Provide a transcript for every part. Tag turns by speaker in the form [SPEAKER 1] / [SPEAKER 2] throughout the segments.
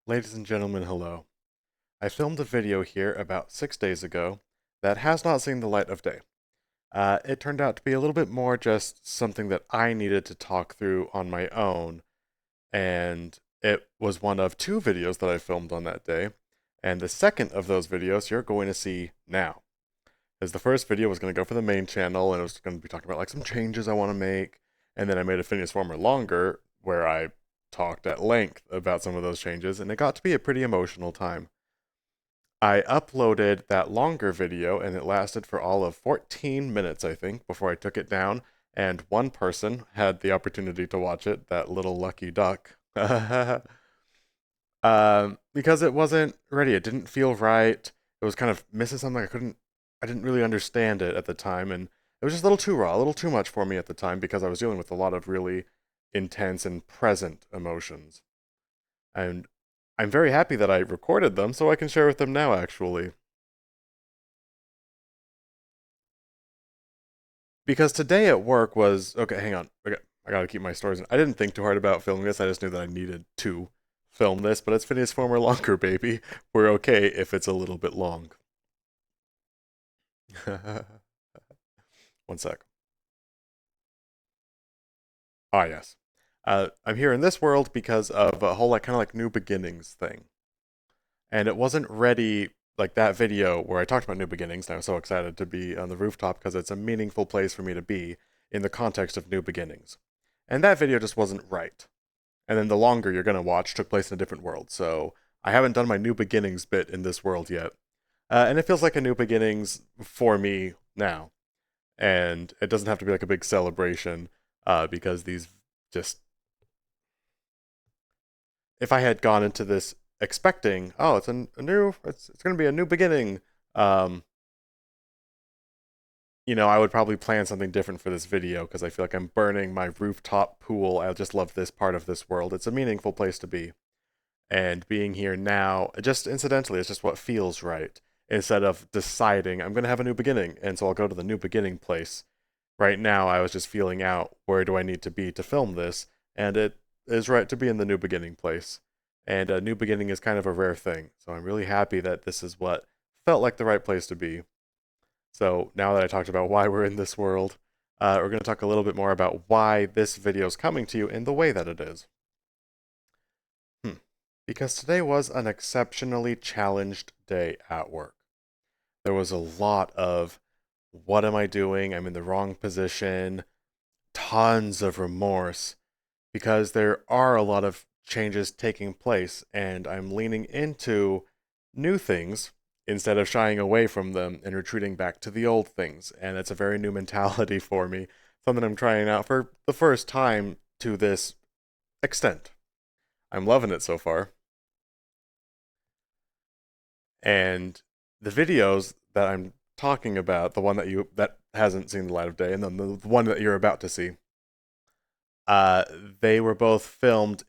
[SPEAKER 1] Ladies and gentlemen, hello. I filmed a video here about 6 days ago that has not seen the light of day. It turned out to be a little bit more just something that I needed to talk through on my own, and it was one of two videos that I filmed on that day, and the second of those videos you're going to see now. As the first video was going to go for the main channel, and it was going to be talking about like some changes I want to make, and then I made a Phineas Former longer, where I talked at length about some of those changes, and it got to be a pretty emotional time. I uploaded that longer video, and it lasted for all of 14 minutes, I think, before I took it down, and one person had the opportunity to watch it, that little lucky duck. Because it wasn't ready. It didn't feel right. It was kind of missing something. I didn't really understand it at the time, and it was just a little too raw, a little too much for me at the time because I was dealing with a lot of really intense and present emotions. And I'm very happy that I recorded them so I can share with them now, actually. Because today at work was okay, hang on. Okay, I gotta keep my stories in. I didn't think too hard about filming this, I just knew that I needed to film this, but it's Phineas Former longer, baby. We're okay if it's a little bit long. One sec. Ah, yes. I'm here in this world because of a whole like kind of like new beginnings thing, and it wasn't ready like that video where I talked about new beginnings. And I was so excited to be on the rooftop because it's a meaningful place for me to be in the context of new beginnings, and that video just wasn't right. And then the longer you're gonna watch took place in a different world, so I haven't done my new beginnings bit in this world yet, and it feels like a new beginnings for me now, and it doesn't have to be like a big celebration because these just if I had gone into this expecting, oh, it's going to be a new beginning, um, I would probably plan something different for this video because I feel like I'm burning my rooftop pool. I just love this part of this world. It's a meaningful place to be. And being here now, just incidentally, it's just what feels right. Instead of deciding, I'm going to have a new beginning, and so I'll go to the new beginning place. Right now, I was just feeling out where do I need to be to film this, and it is right to be in the new beginning place. And a new beginning is kind of a rare thing, so I'm really happy that this is what felt like the right place to be. So now that I talked about why we're in this world, we're going to talk a little bit more about why this video is coming to you in the way that it is. Hmm. Because today was an exceptionally challenged day at work. There was a lot of what am I doing? I'm in the wrong position, tons of remorse because there are a lot of changes taking place and I'm leaning into new things instead of shying away from them and retreating back to the old things. And it's a very new mentality for me, something I'm trying out for the first time to this extent. I'm loving it so far. And the videos that I'm talking about, the one that hasn't seen the light of day, and then the one that you're about to see, uh, they were both filmed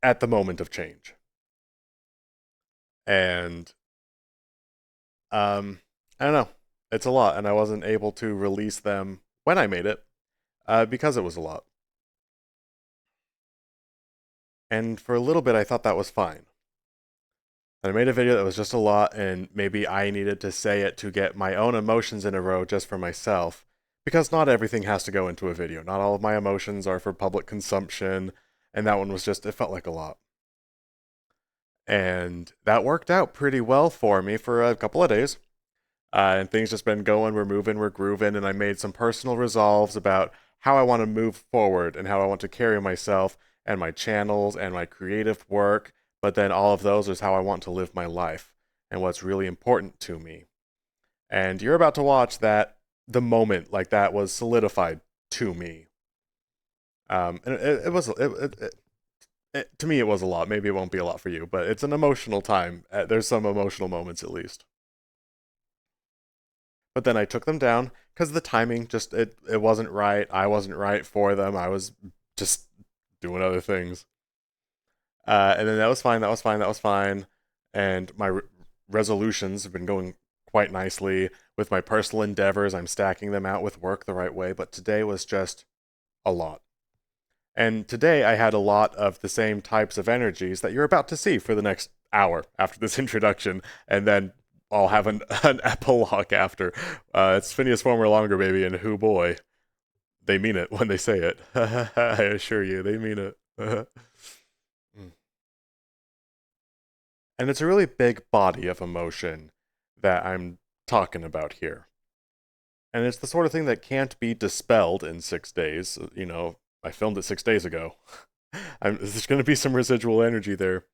[SPEAKER 1] at the moment of change, and I don't know, it's a lot, and I wasn't able to release them when I made it because it was a lot. And for a little bit, I thought that was fine. I made a video that was just a lot, and maybe I needed to say it to get my own emotions in a row just for myself. Because not everything has to go into a video. Not all of my emotions are for public consumption, and that one was just, it felt like a lot. And that worked out pretty well for me for a couple of days. And things just been going, we're moving, we're grooving, and I made some personal resolves about how I want to move forward and how I want to carry myself and my channels and my creative work. But then all of those is how I want to live my life and what's really important to me. And you're about to watch that the moment like that was solidified to me. And it was to me it was a lot. Maybe it won't be a lot for you, but it's an emotional time. There's some emotional moments at least. But then I took them down because the timing just it wasn't right. I wasn't right for them. I was just doing other things. And then that was fine. That was fine. That was fine. And my resolutions have been going quite nicely with my personal endeavors. I'm stacking them out with work the right way. But today was just a lot. And today I had a lot of the same types of energies that you're about to see for the next hour after this introduction, and then I'll have an epilogue after. It's Phineas Former Longer, baby, and who boy, they mean it when they say it. I assure you, they mean it. And it's a really big body of emotion that I'm talking about here. And it's the sort of thing that can't be dispelled in 6 days. I filmed it 6 days ago. There's going to be some residual energy there.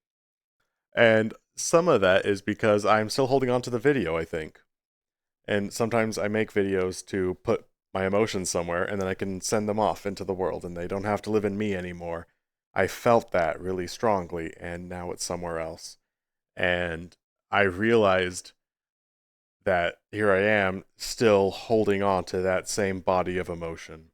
[SPEAKER 1] And some of that is because I'm still holding on to the video, I think. And sometimes I make videos to put my emotions somewhere and then I can send them off into the world and they don't have to live in me anymore. I felt that really strongly and now it's somewhere else. And I realized that here I am still holding on to that same body of emotion.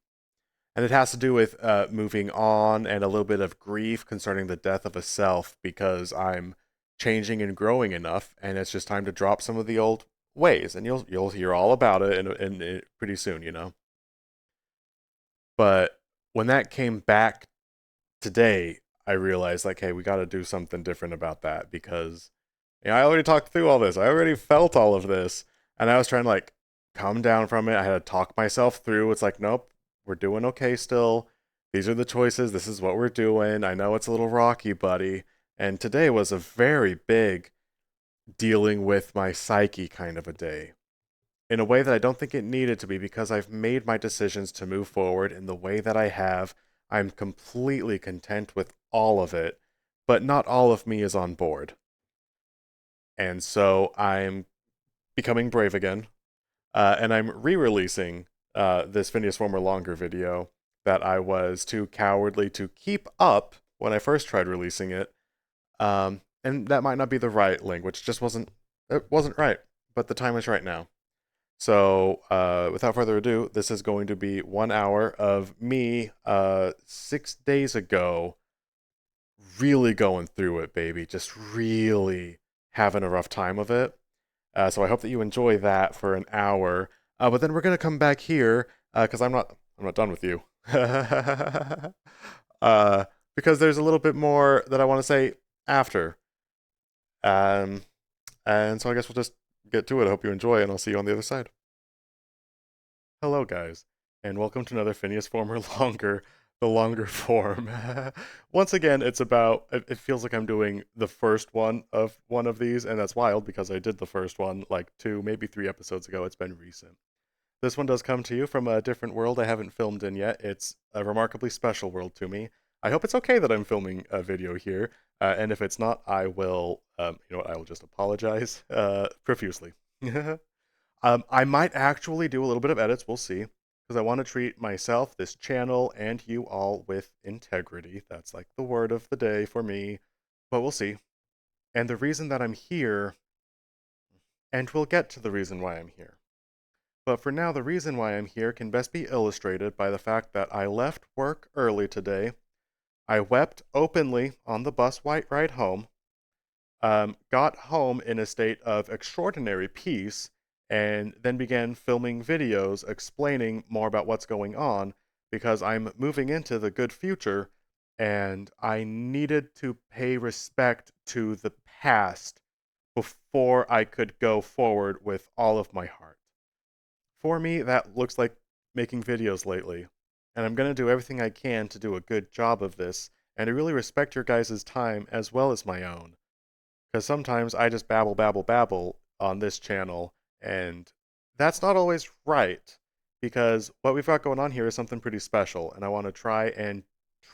[SPEAKER 1] And it has to do with moving on and a little bit of grief concerning the death of a self because I'm changing and growing enough, and it's just time to drop some of the old ways, and you'll hear all about it in pretty soon, But when that came back today, I realized like, hey, we got to do something different about that because I already talked through all this. I already felt all of this, and I was trying to like come down from it. I had to talk myself through. It's like, nope, we're doing okay still. These are the choices. This is what we're doing. I know it's a little rocky, buddy. And today was a very big dealing with my psyche kind of a day in a way that I don't think it needed to be because I've made my decisions to move forward in the way that I have. I'm completely content with all of it, but not all of me is on board. And so I'm becoming brave again, and I'm re-releasing this Phineas Former Longer video that I was too cowardly to keep up when I first tried releasing it. And that might not be the right language; it wasn't right. But the time is right now. So, without further ado, this is going to be 1 hour of me 6 days ago, really going through it, baby, just really having a rough time of it. So I hope that you enjoy that for an hour. But then we're gonna come back here because I'm not done with you. uh, because there's a little bit more that I want to say after. Um, and so I guess we'll just get to it. I hope you enjoy, and I'll see you on the other side. Hello, guys, and welcome to another Phineas Former Longer, the longer form. Once again, it feels like I'm doing the first one of these, and that's wild because I did the first one like 2, maybe 3 episodes ago. It's been recent. This one does come to you from a different world I haven't filmed in yet. It's a remarkably special world to me. I hope it's okay that I'm filming a video here, and if it's not, I will, I will just apologize profusely. I might actually do a little bit of edits, we'll see, because I want to treat myself, this channel, and you all with integrity. That's like the word of the day for me, but we'll see. And the reason that I'm here, and we'll get to the reason why I'm here. But for now, the reason why I'm here can best be illustrated by the fact that I left work early today. I wept openly on the bus ride home, got home in a state of extraordinary peace, and then began filming videos explaining more about what's going on because I'm moving into the good future and I needed to pay respect to the past before I could go forward with all of my heart. For me, that looks like making videos lately, and I'm going to do everything I can to do a good job of this, and I really respect your guys' time as well as my own. Because sometimes I just babble, babble, babble on this channel, and that's not always right. Because what we've got going on here is something pretty special, and I want to try and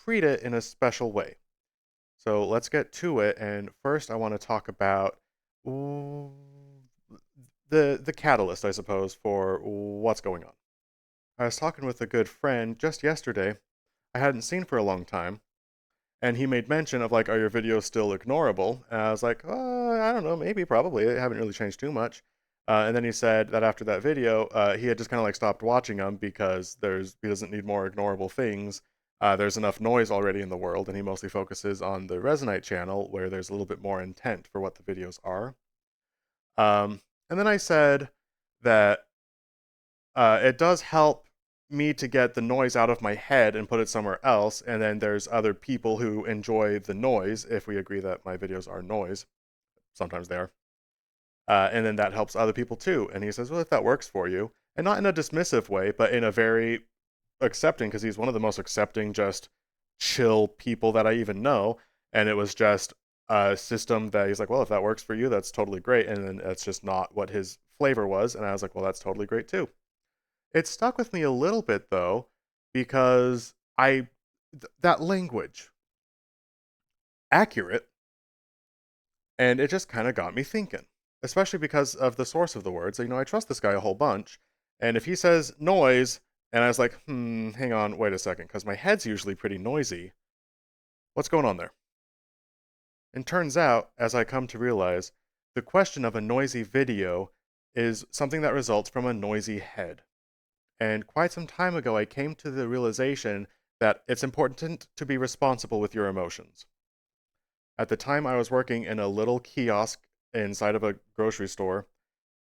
[SPEAKER 1] treat it in a special way. So let's get to it, and first I want to talk about the catalyst, I suppose, for what's going on. I was talking with a good friend just yesterday I hadn't seen for a long time, and he made mention of like, are your videos still ignorable? And I was like, I don't know, maybe, probably. They haven't really changed too much. And then he said that after that video, he had just kind of like stopped watching them because he doesn't need more ignorable things. There's enough noise already in the world, and he mostly focuses on the Resonite channel where there's a little bit more intent for what the videos are. And then I said that it does help me to get the noise out of my head and put it somewhere else, and then there's other people who enjoy the noise, if we agree that my videos are noise. Sometimes they are. And then that helps other people too. And he says, well, if that works for you, and not in a dismissive way, but in a very accepting, because he's one of the most accepting, just chill people that I even know. And it was just a system that he's like, well, if that works for you, that's totally great. And then that's just not what his flavor was. And I was like, well, that's totally great too. It stuck with me a little bit though, because that language, accurate, and it just kind of got me thinking, especially because of the source of the words. You know, I trust this guy a whole bunch, and if he says noise, and I was like, hang on, wait a second, because my head's usually pretty noisy. What's going on there? And turns out, as I come to realize, the question of a noisy video is something that results from a noisy head. And quite some time ago, I came to the realization that it's important to be responsible with your emotions. At the time, I was working in a little kiosk inside of a grocery store,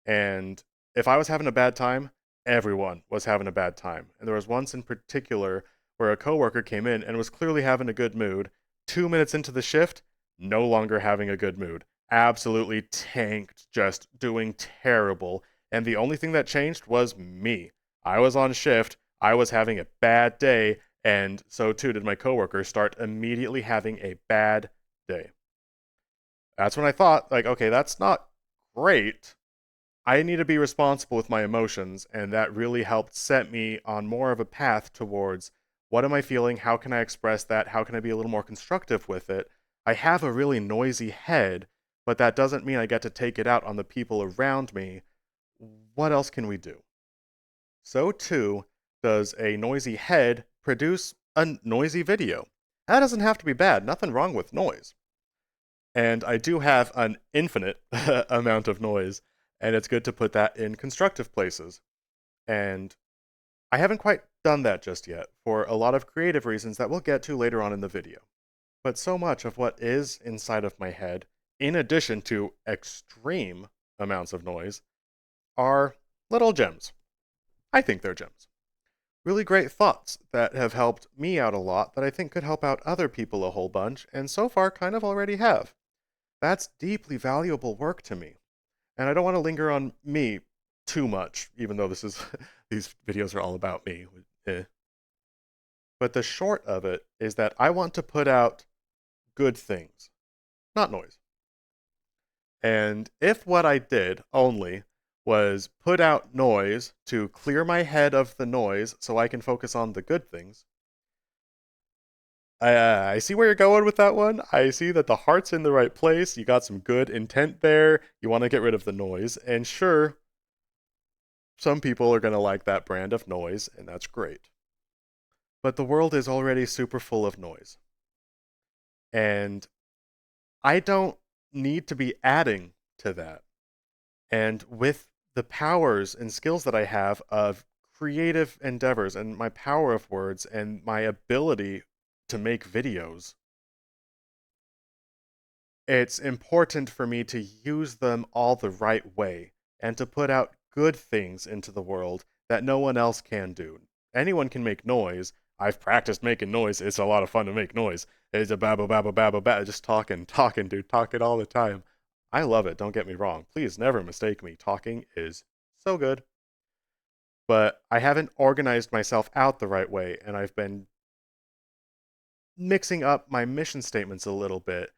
[SPEAKER 1] and if I was having a bad time, everyone was having a bad time. And there was once in particular where a coworker came in and was clearly having a good mood. 2 minutes into the shift, no longer having a good mood. Absolutely tanked, just doing terrible. And the only thing that changed was me. I was on shift, I was having a bad day, and so too did my coworker start immediately having a bad day. That's when I thought, like, okay, that's not great. I need to be responsible with my emotions, and that really helped set me on more of a path towards what am I feeling, how can I express that, how can I be a little more constructive with it. I have a really noisy head, but that doesn't mean I get to take it out on the people around me. What else can we do? So too does a noisy head produce a noisy video. That doesn't have to be bad, nothing wrong with noise. And I do have an infinite amount of noise, and it's good to put that in constructive places. And I haven't quite done that just yet, for a lot of creative reasons that we'll get to later on in the video. But so much of what is inside of my head, in addition to extreme amounts of noise, are little gems. I think they're gems. Really great thoughts that have helped me out a lot that I think could help out other people a whole bunch, and so far kind of already have. That's deeply valuable work to me. And I don't want to linger on me too much, even though this is these videos are all about me. But the short of it is that I want to put out good things, not noise. And if what I did only was put out noise to clear my head of the noise so I can focus on the good things, I see where you're going with that one. I see that the heart's in the right place. You got some good intent there. You want to get rid of the noise. And sure, some people are going to like that brand of noise, and that's great. But the world is already super full of noise. And I don't need to be adding to that. And with the powers and skills that I have of creative endeavors and my power of words and my ability to make videos, it's important for me to use them all the right way and to put out good things into the world that no one else can do. Anyone can make noise. I've practiced making noise. It's a lot of fun to make noise. It's a babble, babble, babble, babble, just talking, dude, talking all the time. I love it, don't get me wrong. Please never mistake me. Talking is so good. But I haven't organized myself out the right way, and I've been mixing up my mission statements a little bit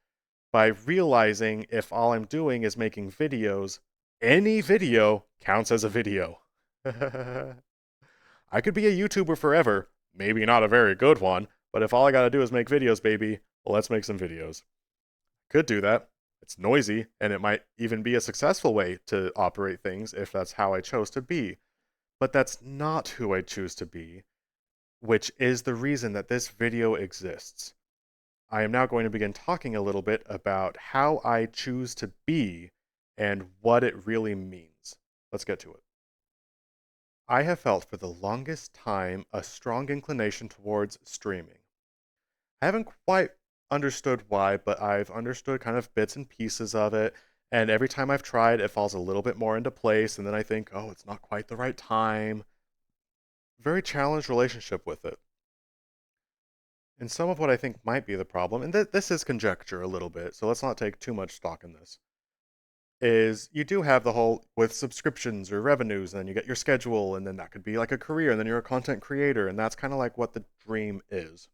[SPEAKER 1] by realizing if all I'm doing is making videos, any video counts as a video. I could be a YouTuber forever, maybe not a very good one, but if all I gotta do is make videos, baby, well, let's make some videos. Could do that. It's noisy, and it might even be a successful way to operate things if that's how I chose to be. But that's not who I choose to be, which is the reason that this video exists. I am now going to begin talking a little bit about how I choose to be and what it really means. Let's get to it. I have felt for the longest time a strong inclination towards streaming. I haven't quite understood why, but I've understood kind of bits and pieces of it, and every time I've tried, it falls a little bit more into place, and then I think, oh, it's not quite the right time. very challenged relationship with it. And some of what I think might be the problem, and this is conjecture a little bit, so let's not take too much stock in this, is you do have the whole with subscriptions or revenues, and then you get your schedule, and then that could be like a career, and then you're a content creator, and that's kind of like what the dream is.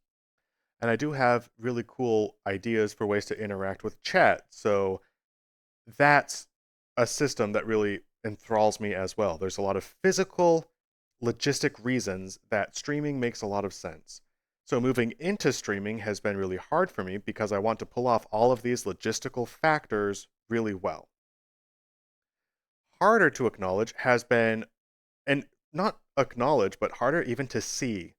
[SPEAKER 1] And I do have really cool ideas for ways to interact with chat, so that's a system that really enthralls me as well. There's a lot of physical, logistic reasons that streaming makes a lot of sense. So moving into streaming has been really hard for me because I want to pull off all of these logistical factors really well. Harder to acknowledge has been, and not acknowledge, but harder even to see,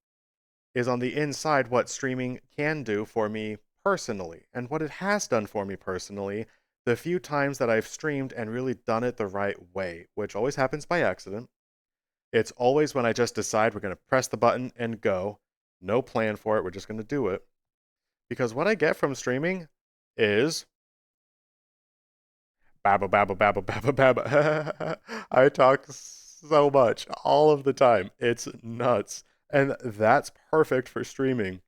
[SPEAKER 1] is on the inside what streaming can do for me personally, and what it has done for me personally the few times that I've streamed and really done it the right way, which always happens by accident. It's always when I just decide we're going to press the button and go. No plan for it, we're just going to do it. Because what I get from streaming is babba babba babba babba babba. I talk so much all of the time. It's nuts. And that's perfect for streaming.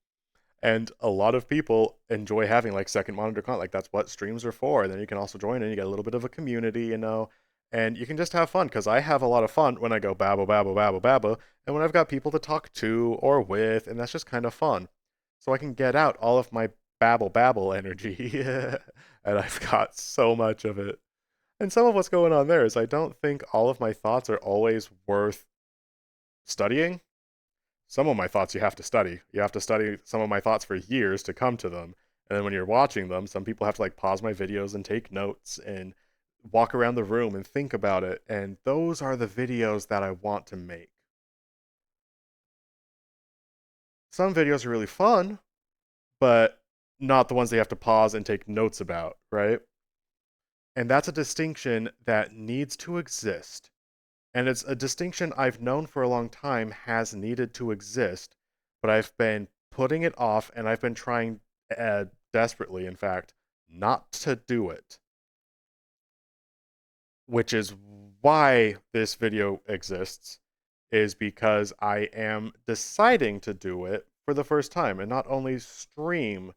[SPEAKER 1] And a lot of people enjoy having like second monitor content. Like that's what streams are for. And then you can also join in. You get a little bit of a community, and you can just have fun. Because I have a lot of fun when I go babble, babble, babble, babble, and when I've got people to talk to or with, and that's just kind of fun. So I can get out all of my babble, babble energy, and I've got so much of it. And some of what's going on there is I don't think all of my thoughts are always worth studying. Some of my thoughts you have to study. You have to study some of my thoughts for years to come to them. And then when you're watching them, some people have to like pause my videos and take notes and walk around the room and think about it. And those are the videos that I want to make. Some videos are really fun, but not the ones they have to pause and take notes about, right? And that's a distinction that needs to exist. And it's a distinction I've known for a long time has needed to exist, but I've been putting it off and I've been trying desperately, in fact, not to do it. Which is why this video exists, is because I am deciding to do it for the first time and not only stream,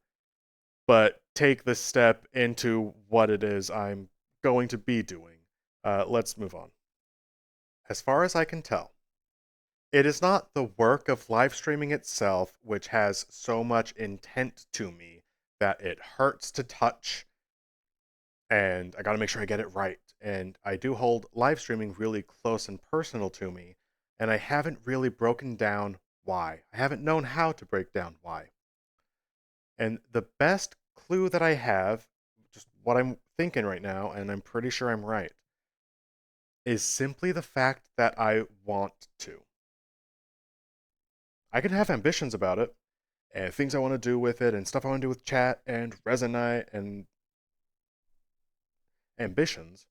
[SPEAKER 1] but take the step into what it is I'm going to be doing. Let's move on. As far as I can tell, it is not the work of live streaming itself which has so much intent to me that it hurts to touch, and I gotta make sure I get it right. And I do hold live streaming really close and personal to me, and I haven't really broken down why. I haven't known how to break down why. And the best clue that I have, just what I'm thinking right now, and I'm pretty sure I'm right, is simply the fact that I want to. I can have ambitions about it, and things I want to do with it, and stuff I want to do with chat and Resonite and ambitions.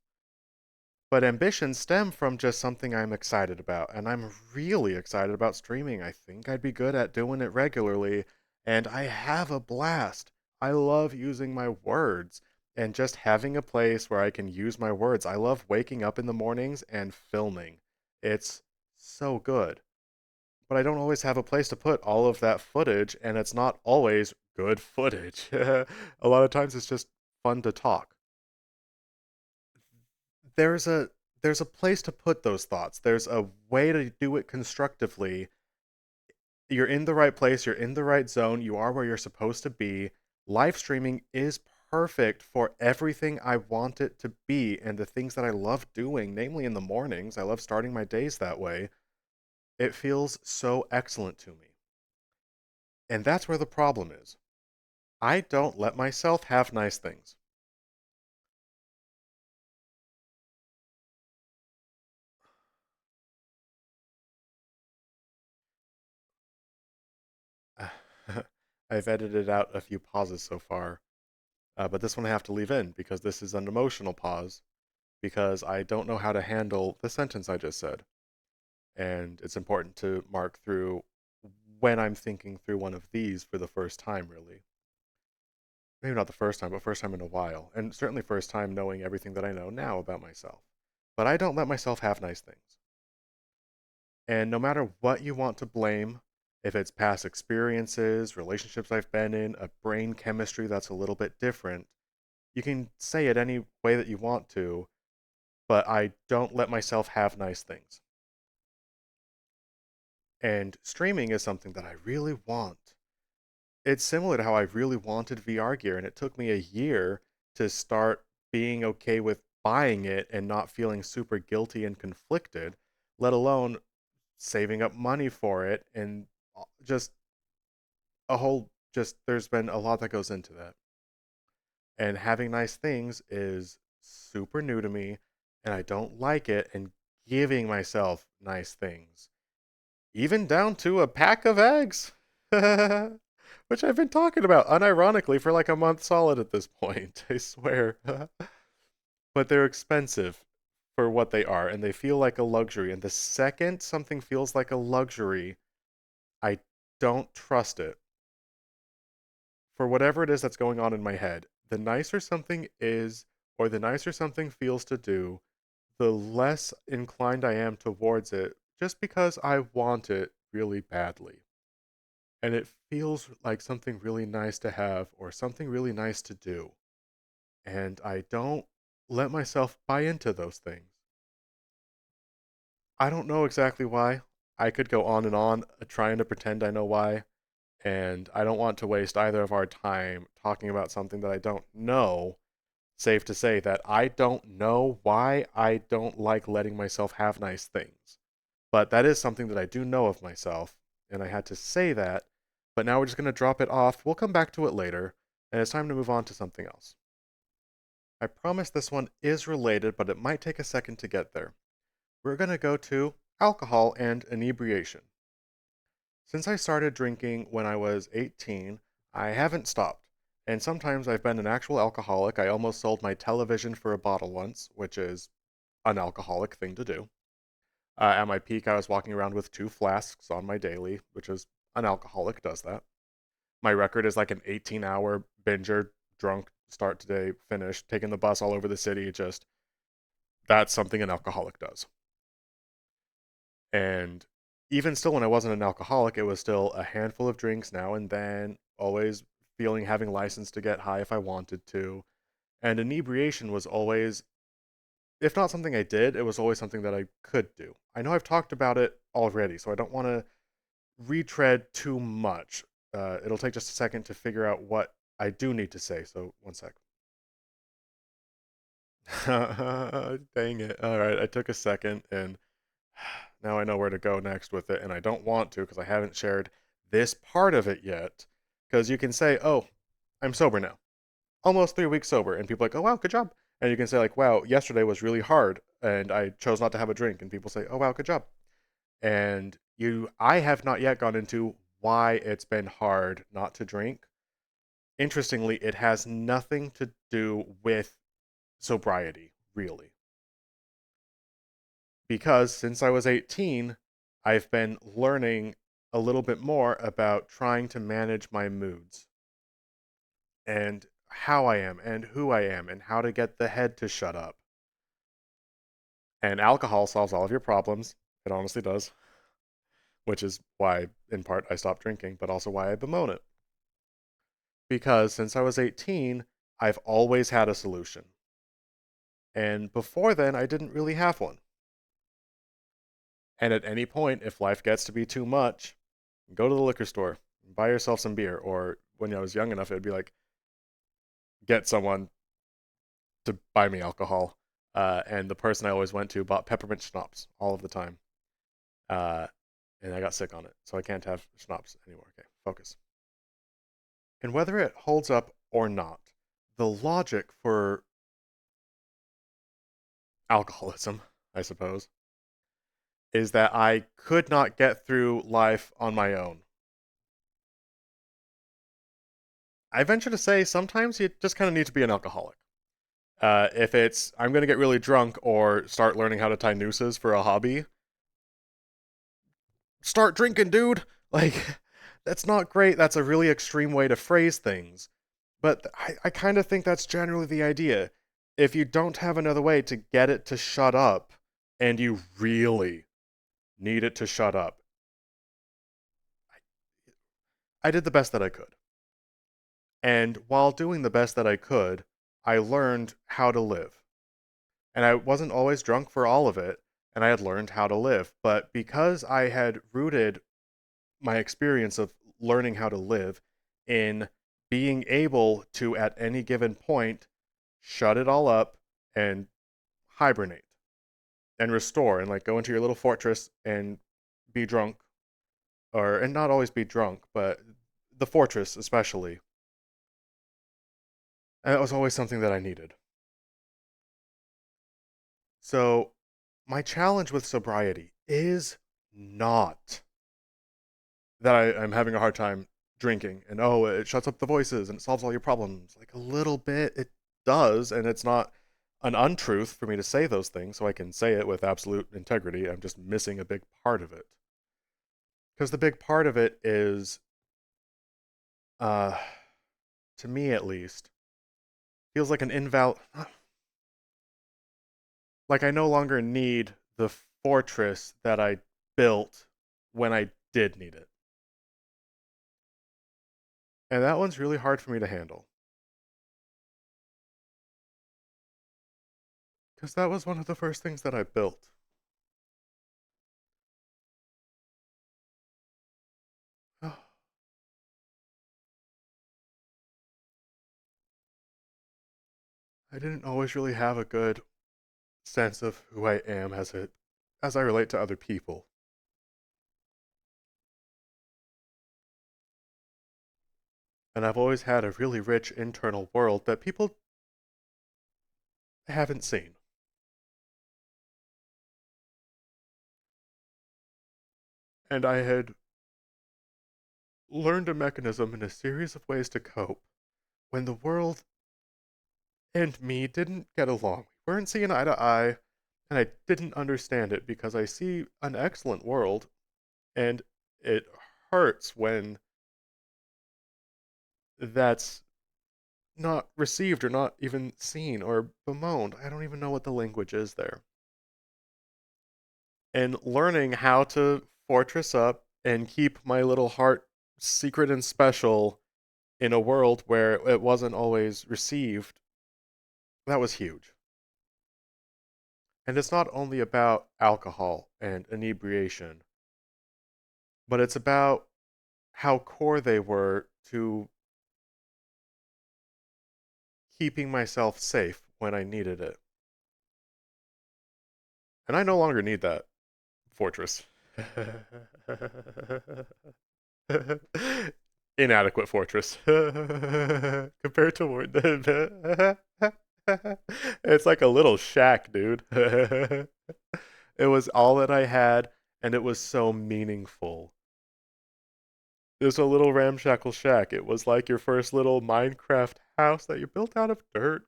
[SPEAKER 1] But ambitions stem from just something I'm excited about, and I'm really excited about streaming. I think I'd be good at doing it regularly, and I have a blast. I love using my words and just having a place where I can use my words. I love waking up in the mornings and filming. It's so good. But I don't always have a place to put all of that footage, and it's not always good footage. A lot of times it's just fun to talk. There's a there's a place to put those thoughts. There's a way to do it constructively. You're in the right place, you're in the right zone, you are where you're supposed to be. Live streaming is perfect for everything I want it to be and the things that I love doing, namely in the mornings. I love starting my days that way. It feels so excellent to me. And that's where the problem is. I don't let myself have nice things. I've edited out a few pauses so far, but this one I have to leave in because this is an emotional pause because I don't know how to handle the sentence I just said. And it's important to mark through when I'm thinking through one of these for the first time, really. Maybe not the first time, but first time in a while. And certainly first time knowing everything that I know now about myself. But I don't let myself have nice things. And no matter what you want to blame, if it's past experiences, relationships I've been in, a brain chemistry that's a little bit different, you can say it any way that you want to, but I don't let myself have nice things. And streaming is something that I really want. It's similar to how I really wanted VR gear, and it took me a year to start being okay with buying it and not feeling super guilty and conflicted, let alone saving up money for it, and just a whole, just there's been a lot that goes into that. And having nice things is super new to me, and I don't like it, and giving myself nice things, even down to a pack of eggs, which I've been talking about unironically for like a month solid at this point, I swear. But they're expensive for what they are, and they feel like a luxury. And the second something feels like a luxury, I don't trust it. For whatever it is that's going on in my head, the nicer something is, or the nicer something feels to do, the less inclined I am towards it just because I want it really badly. And it feels like something really nice to have or something really nice to do. And I don't let myself buy into those things. I don't know exactly why. I could go on and on trying to pretend I know why. And I don't want to waste either of our time talking about something that I don't know. Safe to say that I don't know why I don't like letting myself have nice things. But that is something that I do know of myself, and I had to say that. But now we're just going to drop it off. We'll come back to it later, and it's time to move on to something else. I promise this one is related, but it might take a second to get there. We're going to go to alcohol and inebriation. Since I started drinking when I was 18, I haven't stopped. And sometimes I've been an actual alcoholic. I almost sold my television for a bottle once, which is an alcoholic thing to do. At my peak, I was walking around with 2 flasks on my daily, which is an alcoholic does that. My record is like an 18-hour binger, drunk, start today, finish, taking the bus all over the city. Just that's something an alcoholic does. And even still, when I wasn't an alcoholic, it was still a handful of drinks now and then, always feeling having license to get high if I wanted to. And inebriation was always, if not something I did, it was always something that I could do. I know I've talked about it already, so I don't want to retread too much. It'll take just a second to figure out what I do need to say, so one sec. Dang it. All right, I took a second and now I know where to go next with it, and I don't want to because I haven't shared this part of it yet. Because you can say, oh, I'm sober now. Almost 3 weeks sober. And people are like, oh, wow, good job. And you can say, like, wow, yesterday was really hard and I chose not to have a drink. And people say, oh, wow, good job. And I have not yet gone into why it's been hard not to drink. Interestingly, it has nothing to do with sobriety, really. Because since I was 18, I've been learning a little bit more about trying to manage my moods and how I am and who I am and how to get the head to shut up. And alcohol solves all of your problems. It honestly does, which is why, in part, I stopped drinking, but also why I bemoan it. Because since I was 18, I've always had a solution. And before then, I didn't really have one. And at any point, if life gets to be too much, go to the liquor store, buy yourself some beer. Or when I was young enough, it'd be like, get someone to buy me alcohol. And the person I always went to bought peppermint schnapps all of the time. Uh, and I got sick on it. So I can't have schnapps anymore. Okay, focus. And whether it holds up or not, the logic for alcoholism, I suppose, is that I could not get through life on my own. I venture to say sometimes you just kind of need to be an alcoholic. If it's, I'm going to get really drunk or start learning how to tie nooses for a hobby, start drinking, dude. Like, that's not great. That's a really extreme way to phrase things. But I kind of think that's generally the idea. If you don't have another way to get it to shut up, and you really need it to shut up. I did the best that I could. And while doing the best that I could, I learned how to live. And I wasn't always drunk for all of it, and I had learned how to live. But because I had rooted my experience of learning how to live in being able to, at any given point, shut it all up and hibernate and restore and like go into your little fortress and be drunk, or and not always be drunk, but the fortress especially. And that was always something that I needed. So my challenge with sobriety is not that I'm having a hard time drinking and oh, it shuts up the voices and it solves all your problems. Like a little bit, it does, and it's not an untruth for me to say those things, so I can say it with absolute integrity. I'm just missing a big part of it. Because the big part of it is, uh, to me at least, feels like an invalid. Like I no longer need the fortress that I built when I did need it. And that one's really hard for me to handle. Because that was one of the first things that I built. Oh, I didn't always really have a good sense of who I am as I relate to other people. And I've always had a really rich internal world that people haven't seen. And I had learned a mechanism and a series of ways to cope when the world and me didn't get along. We weren't seeing eye to eye, and I didn't understand it because I see an excellent world, and it hurts when that's not received or not even seen or bemoaned. I don't even know what the language is there. And learning how to fortress up and keep my little heart secret and special in a world where it wasn't always received, that was huge. And it's not only about alcohol and inebriation, but it's about how core they were to keeping myself safe when I needed it. And I no longer need that fortress. Inadequate fortress compared to it's like a little shack, dude. It was all that I had, and it was so meaningful. It was a little ramshackle shack. It was like your first little Minecraft house that you built out of dirt.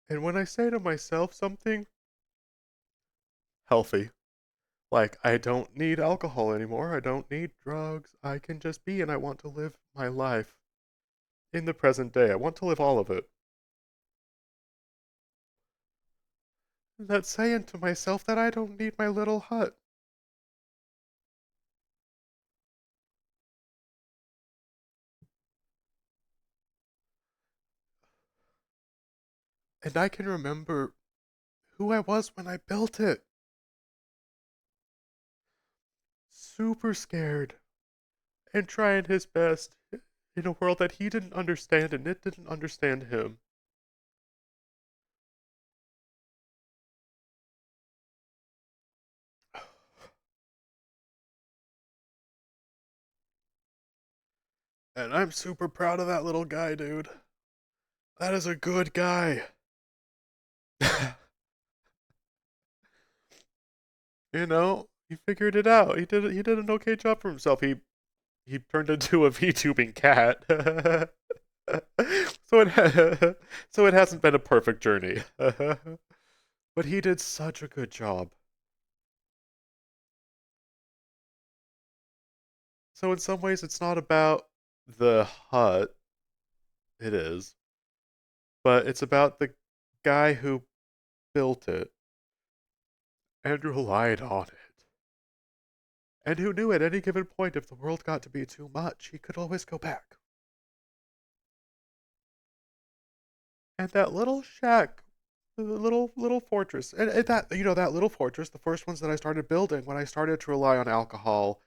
[SPEAKER 1] And when I say to myself something healthy, like I don't need alcohol anymore, I don't need drugs, I can just be and I want to live my life in the present day. I want to live all of it. That's saying to myself that I don't need my little hut. And I can remember who I was when I built it. Super scared and trying his best in a world that he didn't understand and it didn't understand him. And I'm super proud of that little guy, dude. That is a good guy. He figured it out. He did an okay job for himself. He turned into a VTubing cat. so so it hasn't been a perfect journey. But he did such a good job. So in some ways it's not about the hut, it is, but it's about the guy who built it and relied on it. And who knew at any given point if the world got to be too much, he could always go back. And that little shack, the little fortress, and that little fortress, the first ones that I started building when I started to rely on alcohol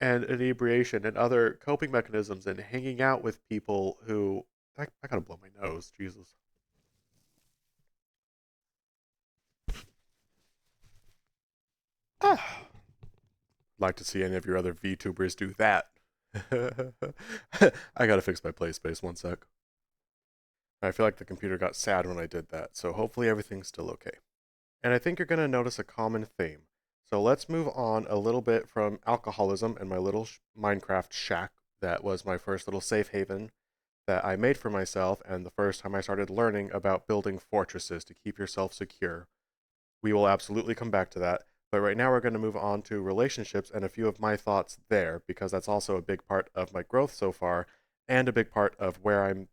[SPEAKER 1] and inebriation and other coping mechanisms and hanging out with people who I gotta blow my nose, Jesus. Ah, like to see any of your other VTubers do that. I gotta fix my play space, one sec. I feel like the computer got sad when I did that, so hopefully everything's still okay. And I think you're gonna notice a common theme. So let's move on a little bit from alcoholism and my little Minecraft shack that was my first little safe haven that I made for myself, and the first time I started learning about building fortresses to keep yourself secure. We will absolutely come back to that. But right now, we're going to move on to relationships and a few of my thoughts there, because that's also a big part of my growth so far and a big part of where I'm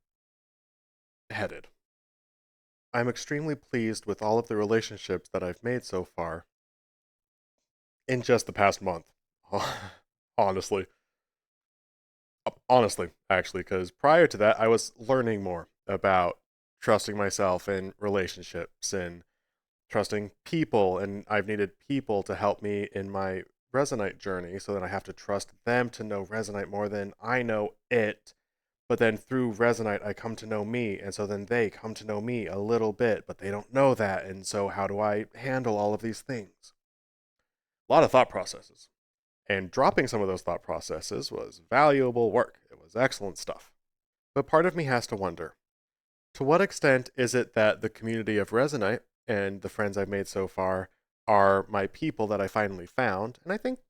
[SPEAKER 1] headed. I'm extremely pleased with all of the relationships that I've made so far in just the past month. Honestly. Honestly, actually, because prior to that, I was learning more about trusting myself in relationships and trusting people, and I've needed people to help me in my Resonite journey, so then I have to trust them to know Resonite more than I know it. But then through Resonite, I come to know me, and so then they come to know me a little bit, but they don't know that, and so how do I handle all of these things? A lot of thought processes. And dropping some of those thought processes was valuable work. It was excellent stuff. But part of me has to wonder, to what extent is it that the community of Resonite and the friends I've made so far are my people that I finally found? And I think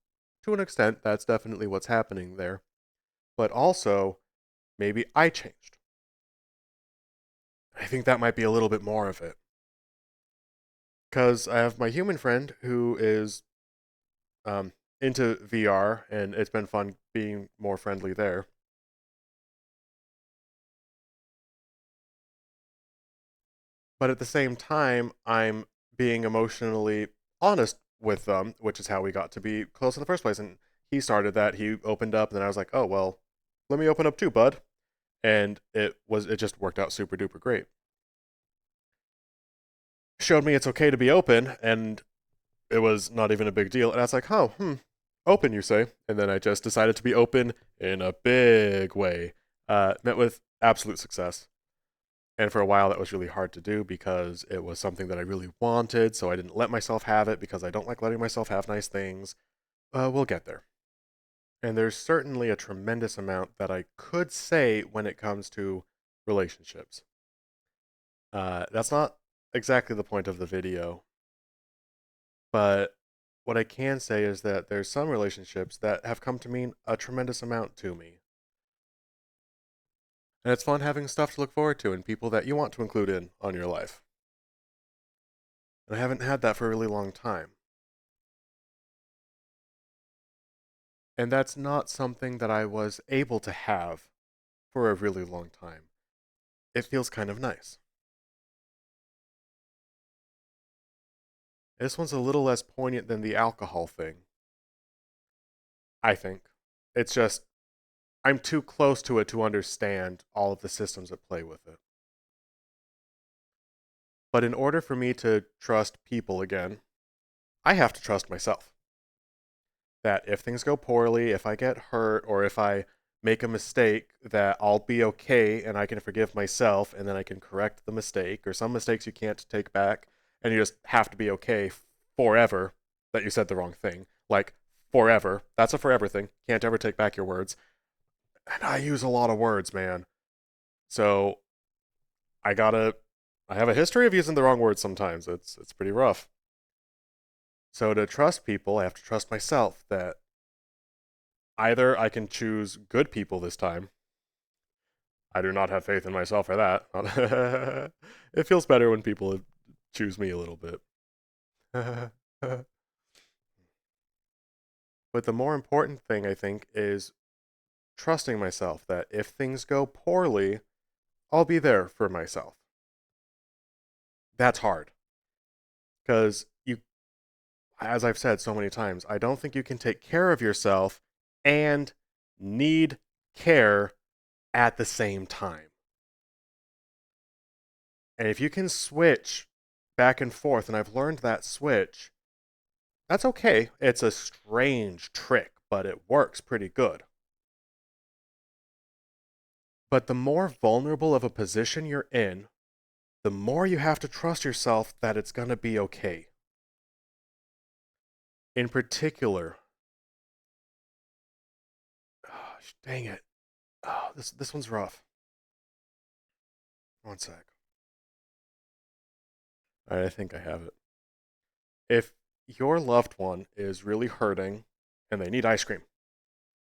[SPEAKER 1] to an extent that's definitely what's happening there. But also, maybe I changed. I think that might be a little bit more of it. Because I have my human friend who is um, into VR, and it's been fun being more friendly there. But at the same time, I'm being emotionally honest with them, which is how we got to be close in the first place. And he started that. He opened up, and then I was like, "Oh well, let me open up too, bud." And it just worked out super duper great. Showed me it's okay to be open, and it was not even a big deal. And I was like, "Oh, open, you say?" And then I just decided to be open in a big way. Met with absolute success. And for a while, that was really hard to do because it was something that I really wanted. So I didn't let myself have it because I don't like letting myself have nice things. We'll get there. And there's certainly a tremendous amount that I could say when it comes to relationships. That's not exactly the point of the video. But what I can say is that there's some relationships that have come to mean a tremendous amount to me. And it's fun having stuff to look forward to and people that you want to include in on your life. And I haven't had that for a really long time. And that's not something that I was able to have for a really long time. It feels kind of nice. This one's a little less poignant than the alcohol thing, I think. It's just, I'm too close to it to understand all of the systems that play with it. But in order for me to trust people again, I have to trust myself. That if things go poorly, if I get hurt, or if I make a mistake, that I'll be okay and I can forgive myself and then I can correct the mistake. Or some mistakes you can't take back and you just have to be okay forever that you said the wrong thing. Like, forever. That's a forever thing. Can't ever take back your words. And I use a lot of words, man. So I gotta. I have a history of using the wrong words sometimes. It's pretty rough. So to trust people, I have to trust myself that either I can choose good people this time. I do not have faith in myself for that. It feels better when people choose me a little bit. But the more important thing, I think, is trusting myself that if things go poorly, I'll be there for myself. That's hard. Because as I've said so many times, I don't think you can take care of yourself and need care at the same time. And if you can switch back and forth, and I've learned that switch, that's okay. It's a strange trick, but it works pretty good. But the more vulnerable of a position you're in, the more you have to trust yourself that it's going to be okay. In particular, oh, dang it. Oh, this one's rough. One sec. All right, I think I have it. If your loved one is really hurting and they need ice cream,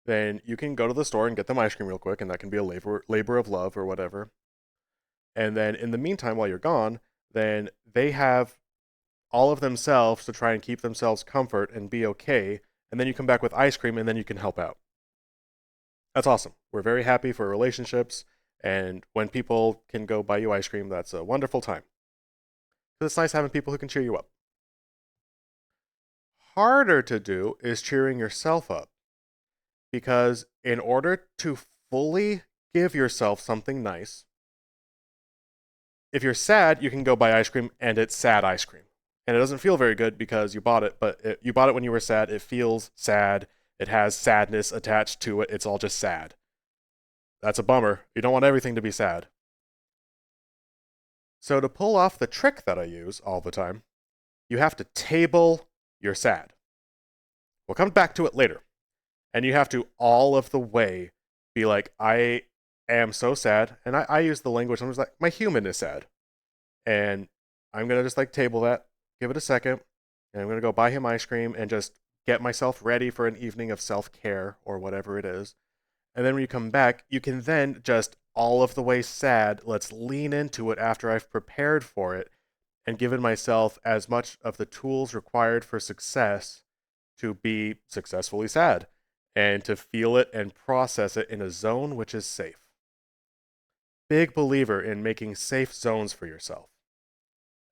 [SPEAKER 1] then you can go to the store and get them ice cream real quick, and that can be a labor of love or whatever. And then in the meantime, while you're gone, then they have all of themselves to try and keep themselves comfort and be okay. And then you come back with ice cream, and then you can help out. That's awesome. We're very happy for relationships, and when people can go buy you ice cream, that's a wonderful time. It's nice having people who can cheer you up. Harder to do is cheering yourself up, because in order to fully give yourself something nice, if you're sad, you can go buy ice cream, and it's sad ice cream. And it doesn't feel very good because you bought it, but you bought it when you were sad. It feels sad. It has sadness attached to it. It's all just sad. That's a bummer. You don't want everything to be sad. So to pull off the trick that I use all the time, you have to table your sad. We'll come back to it later. And you have to all of the way be like, I am so sad. And I use the language, I'm just like, my human is sad. And I'm going to just like table that, give it a second, and I'm going to go buy him ice cream and just get myself ready for an evening of self-care or whatever it is. And then when you come back, you can then just all of the way sad, let's lean into it after I've prepared for it and given myself as much of the tools required for success to be successfully sad and to feel it and process it in a zone which is safe. Big believer in making safe zones for yourself.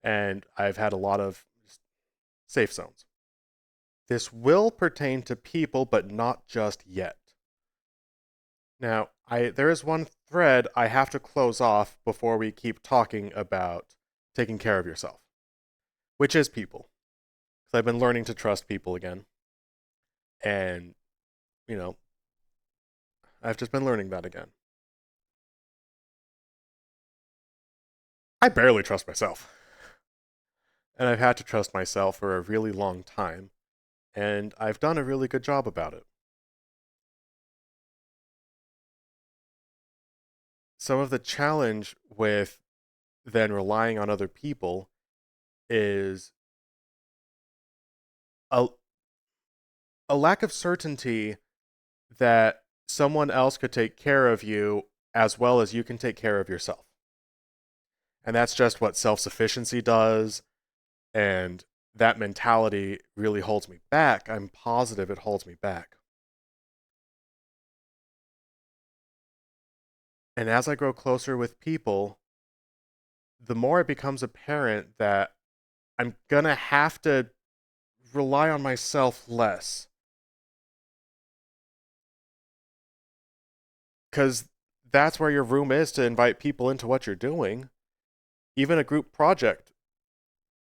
[SPEAKER 1] And I've had a lot of safe zones. This will pertain to people, but not just yet. Now, there is one thread I have to close off before we keep talking about taking care of yourself, which is people. Because I've been learning to trust people again. And, I've just been learning that again. I barely trust myself. And I've had to trust myself for a really long time. And I've done a really good job about it. Some of the challenge with then relying on other people is a lack of certainty that someone else could take care of you as well as you can take care of yourself. And that's just what self-sufficiency does. And that mentality really holds me back. I'm positive it holds me back. And as I grow closer with people, the more it becomes apparent that I'm going to have to rely on myself less. Because that's where your room is to invite people into what you're doing. Even a group project.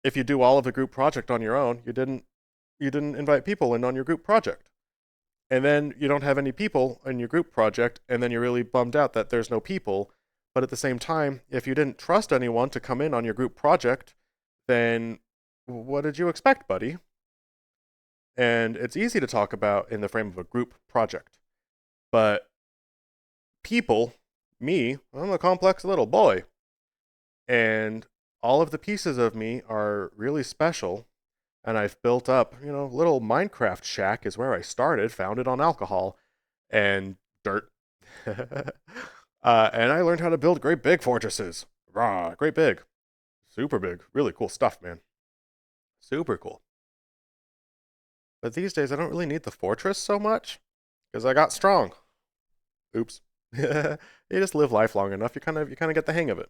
[SPEAKER 1] If you do all of the group project on your own, you didn't invite people in on your group project. And then you don't have any people in your group project, and then you're really bummed out that there's no people. But at the same time, if you didn't trust anyone to come in on your group project, then what did you expect, buddy? And it's easy to talk about in the frame of a group project. But people, me, I'm a complex little boy. And all of the pieces of me are really special. and I've built up, little Minecraft shack is where I started, founded on alcohol and dirt. And I learned how to build great big fortresses. Rah, great big. Super big. Really cool stuff, man. Super cool. But these days, I don't really need the fortress so much because I got strong. Oops. You just live life long enough, you kind of get the hang of it.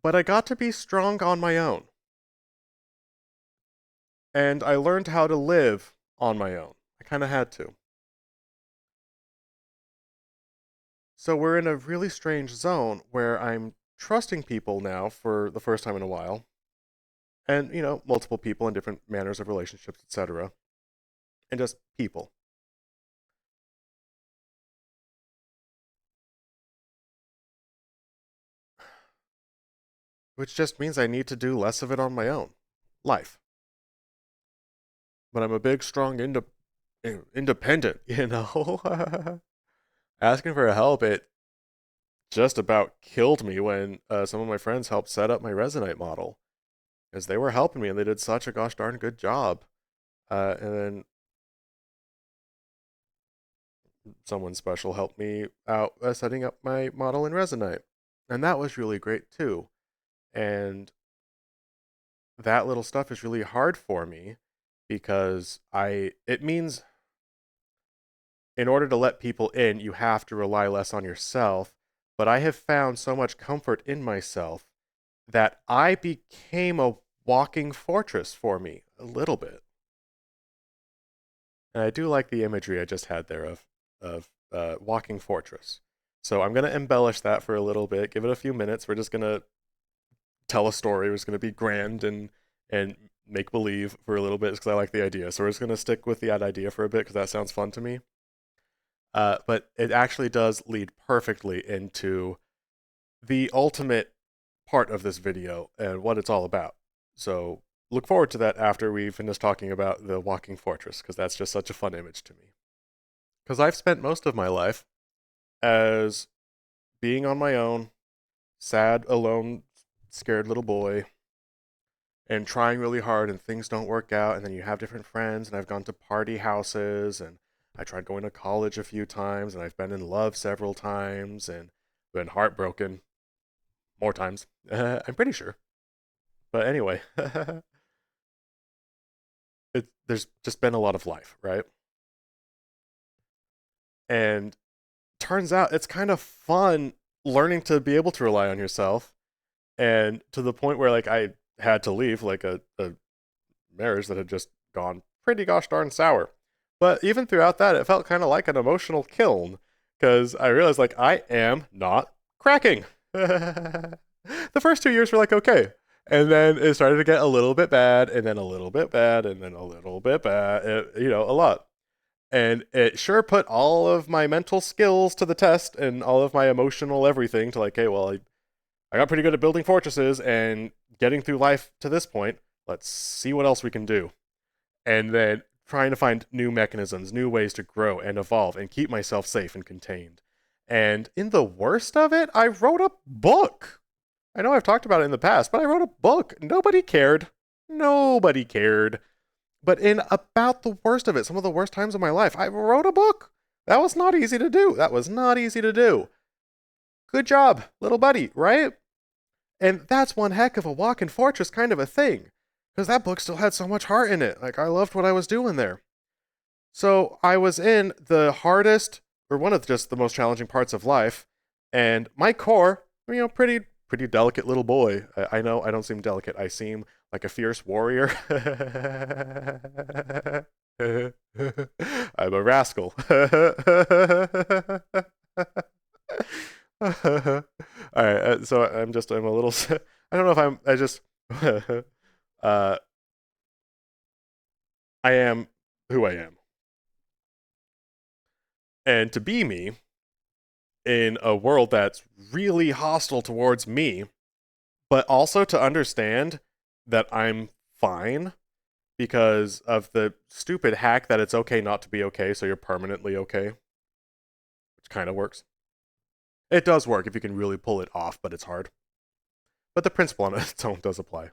[SPEAKER 1] But I got to be strong on my own. And I learned how to live on my own. I kind of had to. So we're in a really strange zone where I'm trusting people now for the first time in a while. And, multiple people in different manners of relationships, etc. And just people. Which just means I need to do less of it on my own. Life. But I'm a big, strong, independent, Asking for help, it just about killed me when some of my friends helped set up my Resonate model. Because they were helping me and they did such a gosh darn good job. And then someone special helped me out setting up my model in Resonate. And that was really great too. And that little stuff is really hard for me because it means in order to let people in, you have to rely less on yourself. But I have found so much comfort in myself that I became a walking fortress for me a little bit. And I do like the imagery I just had there of walking fortress. So I'm gonna embellish that for a little bit. Give it a few minutes. We're just gonna tell a story. We're just gonna be grand and make believe for a little bit because I like the idea. So we're just gonna stick with that idea for a bit because that sounds fun to me. But it actually does lead perfectly into the ultimate part of this video and what it's all about. So look forward to that after we finish talking about the walking fortress because that's just such a fun image to me. Because I've spent most of my life as being on my own, sad, alone, scared little boy, and trying really hard and things don't work out and then you have different friends and I've gone to party houses and I tried going to college a few times and I've been in love several times and been heartbroken more times. I'm pretty sure. But anyway, there's just been a lot of life, right? And turns out it's kind of fun learning to be able to rely on yourself and to the point where like I had to leave like a marriage that had just gone pretty gosh darn sour. But even throughout that, it felt kind of like an emotional kiln because I realized like I am not cracking. The first 2 years were like okay, and then it started to get a little bit bad, and then a little bit bad, and then a little bit bad. A lot. And it sure put all of my mental skills to the test and all of my emotional everything to like, hey, well, I got pretty good at building fortresses and getting through life to this point. Let's see what else we can do. And then trying to find new mechanisms, new ways to grow and evolve and keep myself safe and contained. And in the worst of it, I wrote a book. I know I've talked about it in the past, but I wrote a book. Nobody cared. Nobody cared. But in about the worst of it, some of the worst times of my life, I wrote a book. That was not easy to do. That was not easy to do. Good job, little buddy, right? And that's one heck of a walk-in fortress kind of a thing. Because that book still had so much heart in it. Like, I loved what I was doing there. So I was in the hardest, or one of just the most challenging parts of life. And my core, pretty delicate little boy. I know I don't seem delicate. I seem like a fierce warrior. I'm a rascal. All right, so I'm a little. I don't know if I just. uh, I am who I am, and to be me in a world that's really hostile towards me, but also to understand that I'm fine because of the stupid hack that it's okay not to be okay, so you're permanently okay, which kind of works. It does work if you can really pull it off, but it's hard. But the principle on its own does apply.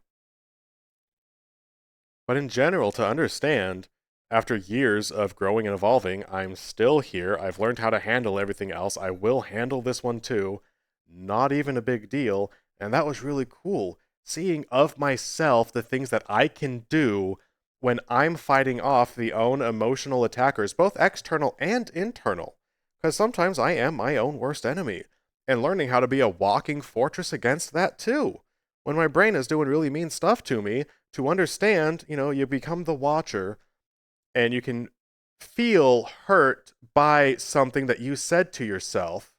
[SPEAKER 1] But in general, to understand, after years of growing and evolving, I'm still here. I've learned how to handle everything else. I will handle this one too. Not even a big deal. And that was really cool. Seeing of myself the things that I can do when I'm fighting off the own emotional attackers, both external and internal. Because sometimes I am my own worst enemy. And learning how to be a walking fortress against that too. When my brain is doing really mean stuff to me, to understand, you become the watcher and you can feel hurt by something that you said to yourself.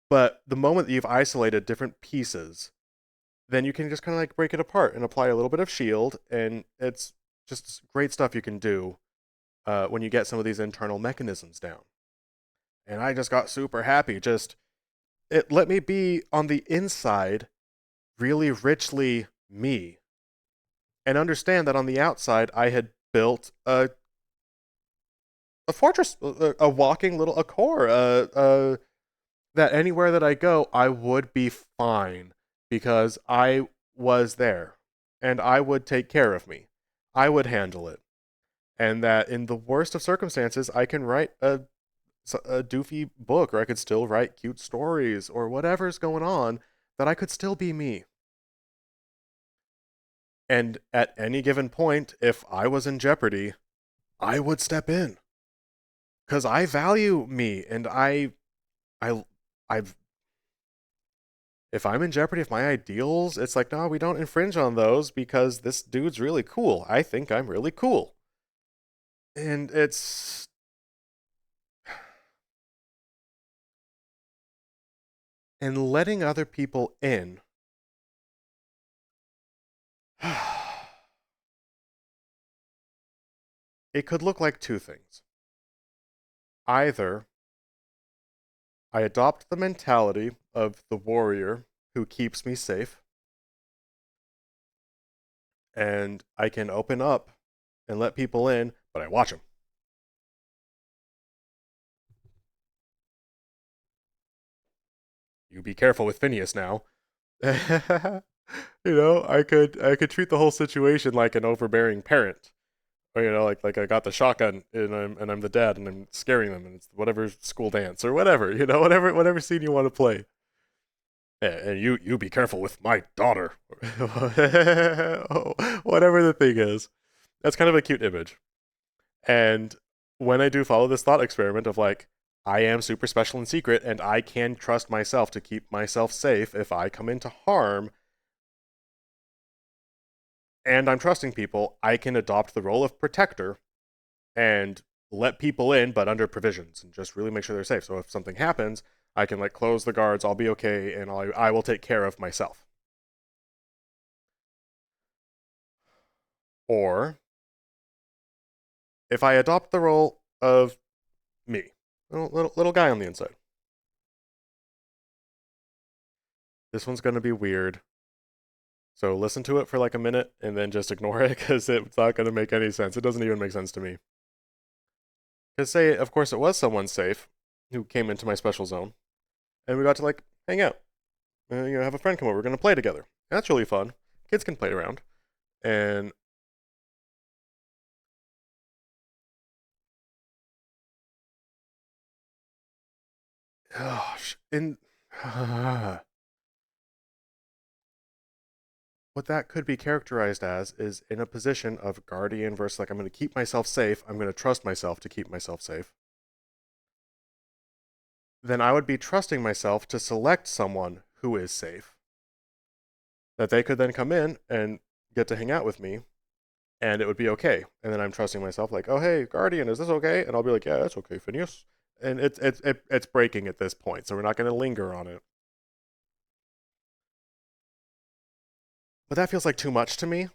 [SPEAKER 1] But the moment that you've isolated different pieces, then you can just kind of like break it apart and apply a little bit of shield. And it's just great stuff you can do when you get some of these internal mechanisms down. And I just got super happy. Just, it let me be on the inside really richly me and understand that on the outside I had built a fortress, a walking little a core, that anywhere that I go, I would be fine because I was there and I would take care of me. I would handle it. And that in the worst of circumstances, I can write a doofy book, or I could still write cute stories or whatever's going on, that I could still be me. And at any given point, if I was in jeopardy, I would step in. Because I value me, and I've, if I'm in jeopardy, if my ideals, it's like, no, we don't infringe on those because this dude's really cool. I think I'm really cool. And it's, and letting other people in. It could look like two things. Either I adopt the mentality of the warrior who keeps me safe, and I can open up and let people in, but I watch them. You be careful with Phineas now. I could treat the whole situation like an overbearing parent. Or, like I got the shotgun and I'm the dad and I'm scaring them and it's whatever school dance or whatever, whatever scene you want to play. Yeah, and you be careful with my daughter. Whatever the thing is. That's kind of a cute image. And when I do follow this thought experiment of like, I am super special and secret, and I can trust myself to keep myself safe if I come into harm, and I'm trusting people, I can adopt the role of protector and let people in, but under provisions, and just really make sure they're safe. So if something happens, I can like close the guards, I'll be okay, and I will take care of myself. Or if I adopt the role of me, little guy on the inside. This one's going to be weird. So listen to it for like a minute and then just ignore it because it's not going to make any sense. It doesn't even make sense to me. Because say, of course, it was someone safe who came into my special zone and we got to like hang out. Have a friend come over. We're going to play together. That's really fun. Kids can play around. And gosh, what that could be characterized as is in a position of guardian versus like, I'm going to keep myself safe. I'm going to trust myself to keep myself safe. Then I would be trusting myself to select someone who is safe. That they could then come in and get to hang out with me and it would be okay. And then I'm trusting myself, like, oh, hey, Guardian, is this okay? And I'll be like, yeah, that's okay, Phineas. And it's breaking at this point, so we're not going to linger on it. But that feels like too much to me.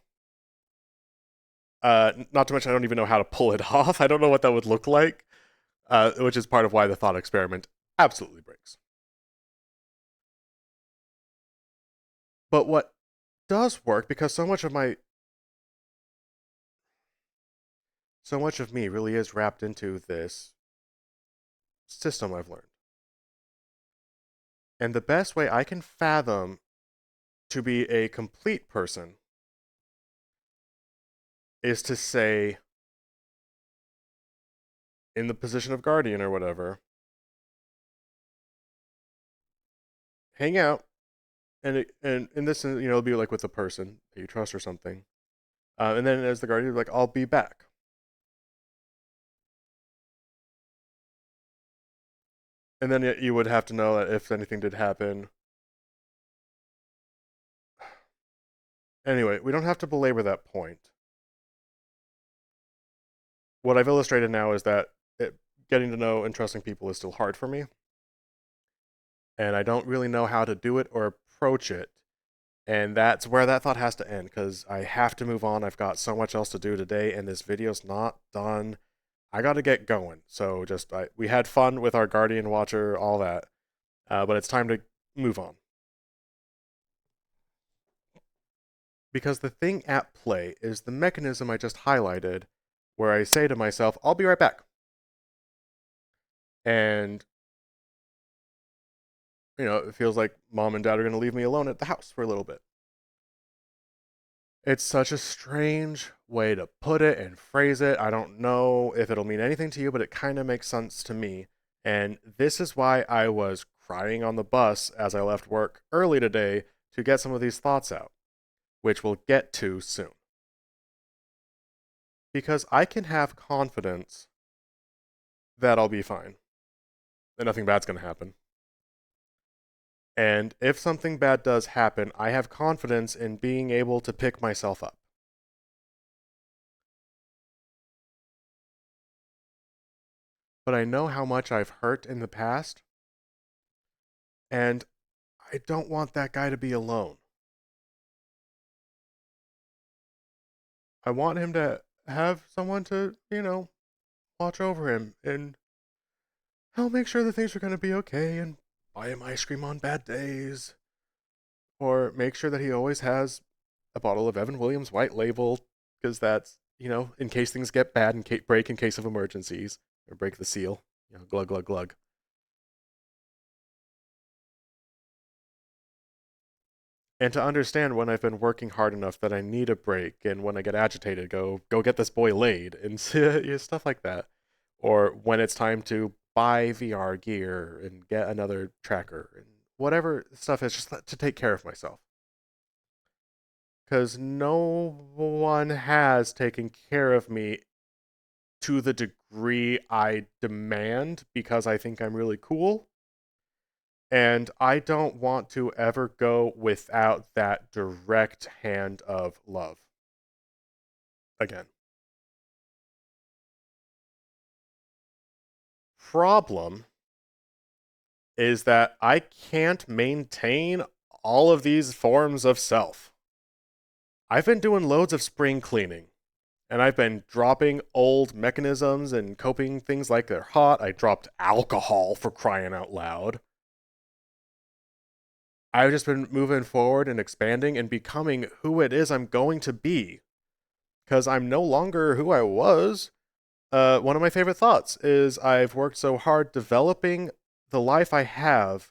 [SPEAKER 1] Not to mention, I don't even know how to pull it off. I don't know what that would look like, which is part of why the thought experiment absolutely breaks. But what does work, because so much of me really is wrapped into this system I've learned. And the best way I can fathom to be a complete person is to say, in the position of guardian or whatever, hang out, and in this, it'll be like with a person that you trust or something, and then as the guardian, like, I'll be back. And then you would have to know that if anything did happen. Anyway, we don't have to belabor that point. What I've illustrated now is that getting to know and trusting people is still hard for me, and I don't really know how to do it or approach it. And that's where that thought has to end, because I have to move on. I've got so much else to do today, and this video's not done. I got to get going. So we had fun with our Guardian Watcher, all that, but it's time to move on. Because the thing at play is the mechanism I just highlighted, where I say to myself, I'll be right back. And, it feels like mom and dad are going to leave me alone at the house for a little bit. It's such a strange way to put it and phrase it. I don't know if it'll mean anything to you, but it kind of makes sense to me. And this is why I was crying on the bus as I left work early today to get some of these thoughts out, which we'll get to soon. Because I can have confidence that I'll be fine, that nothing bad's going to happen. And if something bad does happen, I have confidence in being able to pick myself up. But I know how much I've hurt in the past, and I don't want that guy to be alone. I want him to have someone to, watch over him, and I'll make sure that things are going to be okay and buy him ice cream on bad days, or make sure that he always has a bottle of Evan Williams White Label, because that's, in case things get bad and break in case of emergencies, or break the seal, glug, glug, glug. And to understand when I've been working hard enough that I need a break, and when I get agitated, go get this boy laid, and stuff like that. Or when it's time to buy VR gear and get another tracker, and whatever stuff is, just to take care of myself. Because no one has taken care of me to the degree I demand, because I think I'm really cool. And I don't want to ever go without that direct hand of love. Again. Problem is that I can't maintain all of these forms of self. I've been doing loads of spring cleaning, and I've been dropping old mechanisms and coping things like they're hot. I dropped alcohol, for crying out loud. I've just been moving forward and expanding and becoming who it is I'm going to be, because I'm no longer who I was. One of my favorite thoughts is I've worked so hard developing the life I have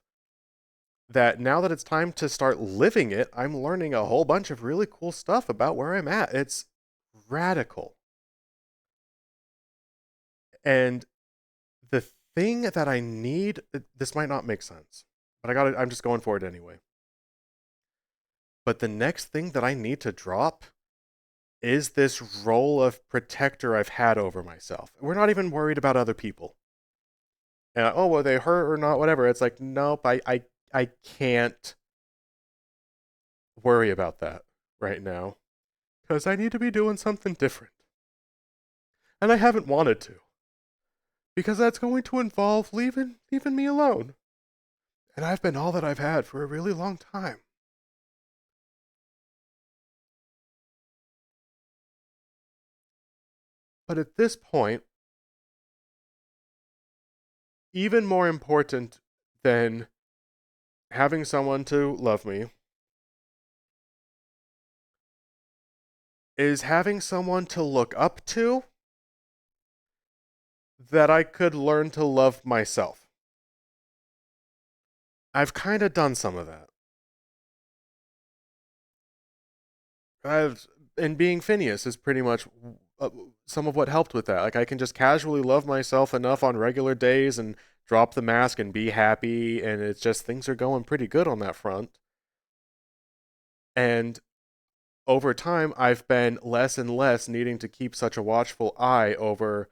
[SPEAKER 1] that now that it's time to start living it, I'm learning a whole bunch of really cool stuff about where I'm at. It's radical. And the thing that I need, this might not make sense, but I'm just going for it anyway. But the next thing that I need to drop is this role of protector I've had over myself. We're not even worried about other people. And well, they hurt or not, whatever. It's like, nope, I can't worry about that right now, because I need to be doing something different. And I haven't wanted to, because that's going to involve leaving me alone. And I've been all that I've had for a really long time. But at this point, even more important than having someone to love me is having someone to look up to that I could learn to love myself. I've kind of done some of that. I've and being Phineas is pretty much some of what helped with that. Like I can just casually love myself enough on regular days and drop the mask and be happy, and it's just things are going pretty good on that front. And over time, I've been less and less needing to keep such a watchful eye over,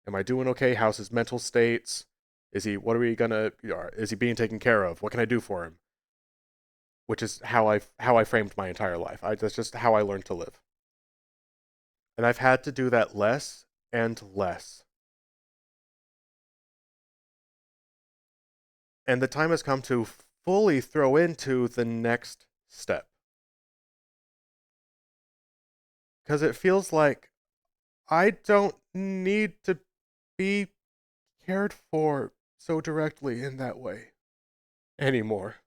[SPEAKER 1] am I doing okay? How's his mental states? What are we gonna, is he being taken care of? What can I do for him? Which is how I framed my entire life. That's just how I learned to live. And I've had to do that less and less. And the time has come to fully throw into the next step. Because it feels like I don't need to be cared for so directly in that way anymore.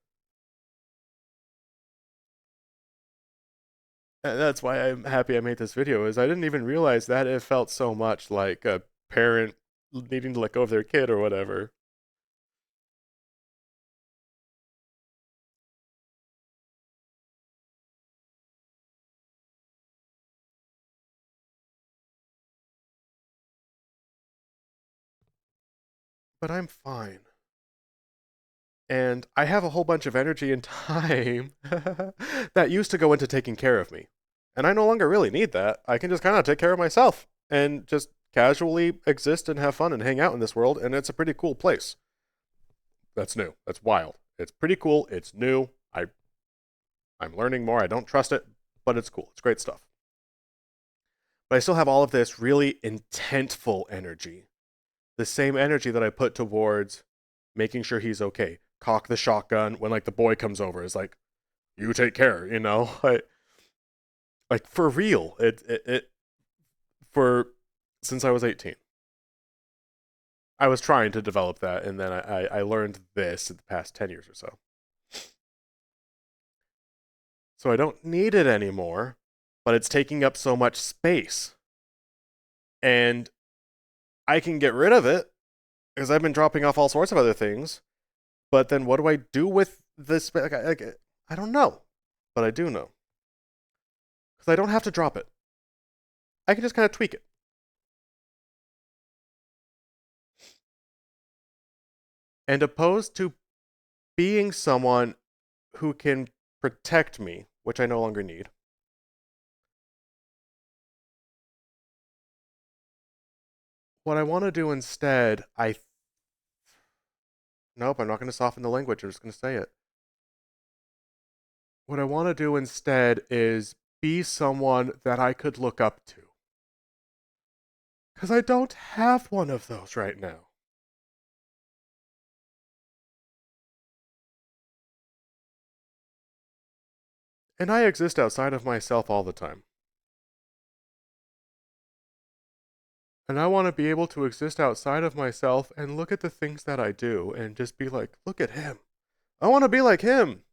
[SPEAKER 1] And that's why I'm happy I made this video, is I didn't even realize that it felt so much like a parent needing to let go of their kid or whatever. But I'm fine. And I have a whole bunch of energy and time that used to go into taking care of me. And I no longer really need that. I can just kind of take care of myself and just casually exist and have fun and hang out in this world, and it's a pretty cool place. That's new. That's wild. It's pretty cool. It's new. I'm learning more. I don't trust it, but it's cool. It's great stuff. But I still have all of this really intentful energy. The same energy that I put towards making sure he's okay. Cock the shotgun when like the boy comes over. Is like, you take care, you know? Like for real. It for since I was 18. I was trying to develop that, and then I learned this in the past 10 years or so. So I don't need it anymore, but it's taking up so much space. And I can get rid of it because I've been dropping off all sorts of other things. But then what do I do with this? I don't know, but I do know. Because I don't have to drop it. I can just kind of tweak it. And opposed to being someone who can protect me, which I no longer need, what I want to do instead, nope, I'm not going to soften the language. I'm just going to say it. What I want to do instead is be someone that I could look up to. Because I don't have one of those right now. And I exist outside of myself all the time. And I want to be able to exist outside of myself and look at the things that I do and just be like, look at him. I want to be like him.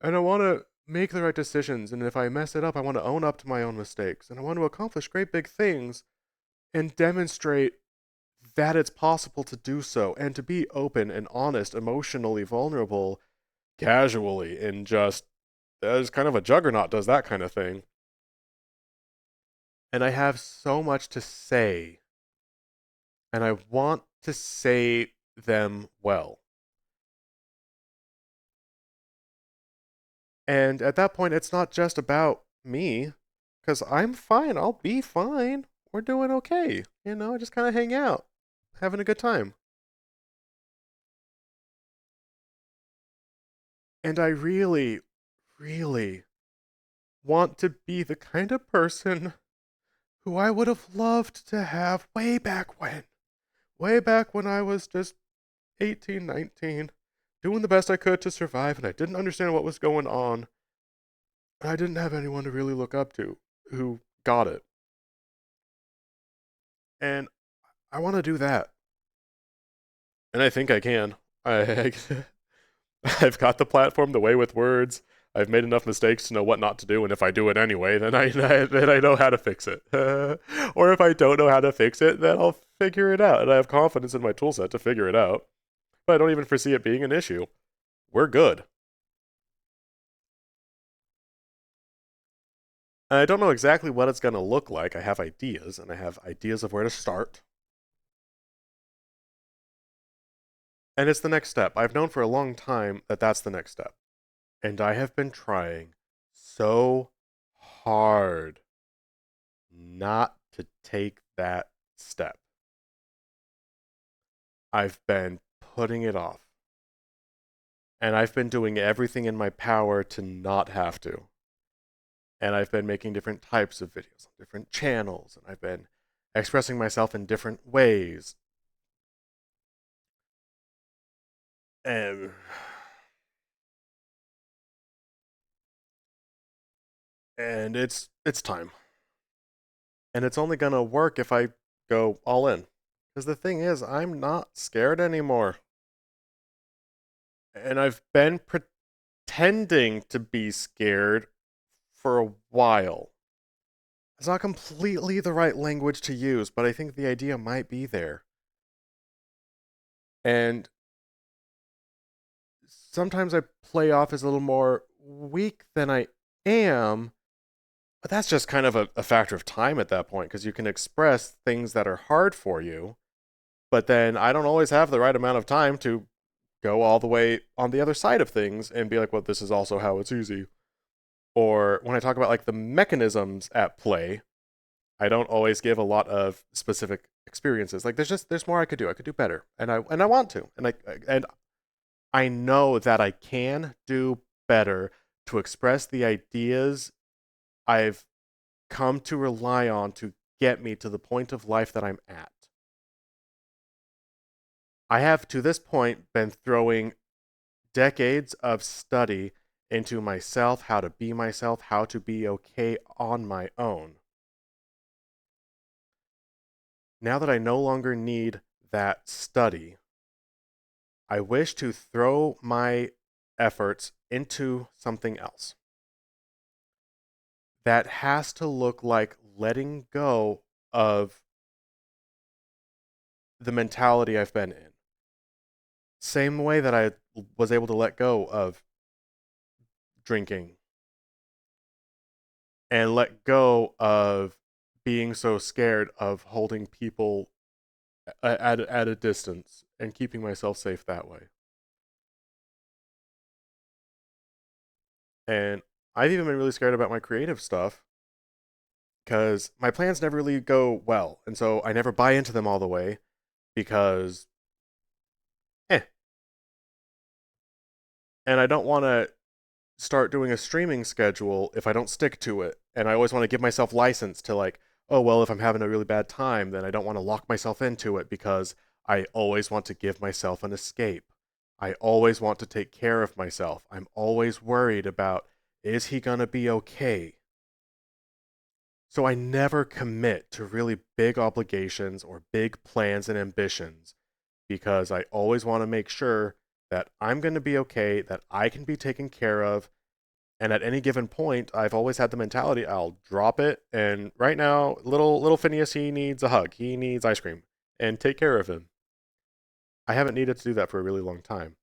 [SPEAKER 1] And I want to make the right decisions. And if I mess it up, I want to own up to my own mistakes. And I want to accomplish great big things and demonstrate that it's possible to do so and to be open and honest, emotionally vulnerable, casually, and just as kind of a juggernaut does that kind of thing. And I have so much to say, and I want to say them well. And at that point, it's not just about me, because I'm fine. I'll be fine. We're doing okay. You know, just kind of hang out, having a good time. And I really, really want to be the kind of person who I would have loved to have way back when. Way back when I was just 18, 19, doing the best I could to survive, and I didn't understand what was going on. And I didn't have anyone to really look up to who got it. And I want to do that. And I think I can. I've got the platform, the way with words. I've made enough mistakes to know what not to do, and if I do it anyway, then I know how to fix it. Or if I don't know how to fix it, then I'll figure it out, and I have confidence in my toolset to figure it out. But I don't even foresee it being an issue. We're good. And I don't know exactly what it's going to look like. I have ideas, and I have ideas of where to start. And it's the next step. I've known for a long time that that's the next step. And I have been trying so hard not to take that step. I've been putting it off. And I've been doing everything in my power to not have to. And I've been making different types of videos on different channels, and I've been expressing myself in different ways. And it's time. And it's only gonna work if I go all in. Because the thing is, I'm not scared anymore. And I've been pretending to be scared for a while. It's not completely the right language to use, but I think the idea might be there. And sometimes I play off as a little more weak than I am, but that's just kind of a factor of time at that point, because you can express things that are hard for you, but then I don't always have the right amount of time to go all the way on the other side of things and be like, well, this is also how it's easy. Or when I talk about like the mechanisms at play, I don't always give a lot of specific experiences. Like there's more I could do. I could do better, and I want to, and I know that I can do better to express the ideas I've come to rely on to get me to the point of life that I'm at. I have, to this point, been throwing decades of study into myself, how to be myself, how to be okay on my own. Now that I no longer need that study, I wish to throw my efforts into something else. That has to look like letting go of the mentality I've been in. Same way that I was able to let go of drinking and let go of being so scared of holding people at a distance and keeping myself safe that way. And I've even been really scared about my creative stuff because my plans never really go well. And so I never buy into them all the way because, eh. And I don't want to start doing a streaming schedule if I don't stick to it. And I always want to give myself license to like, oh, well, if I'm having a really bad time, then I don't want to lock myself into it because I always want to give myself an escape. I always want to take care of myself. I'm always worried about, is he going to be okay? So I never commit to really big obligations or big plans and ambitions because I always want to make sure that I'm going to be okay, that I can be taken care of. And at any given point, I've always had the mentality I'll drop it. And right now, little Phineas, he needs a hug. He needs ice cream, and take care of him. I haven't needed to do that for a really long time.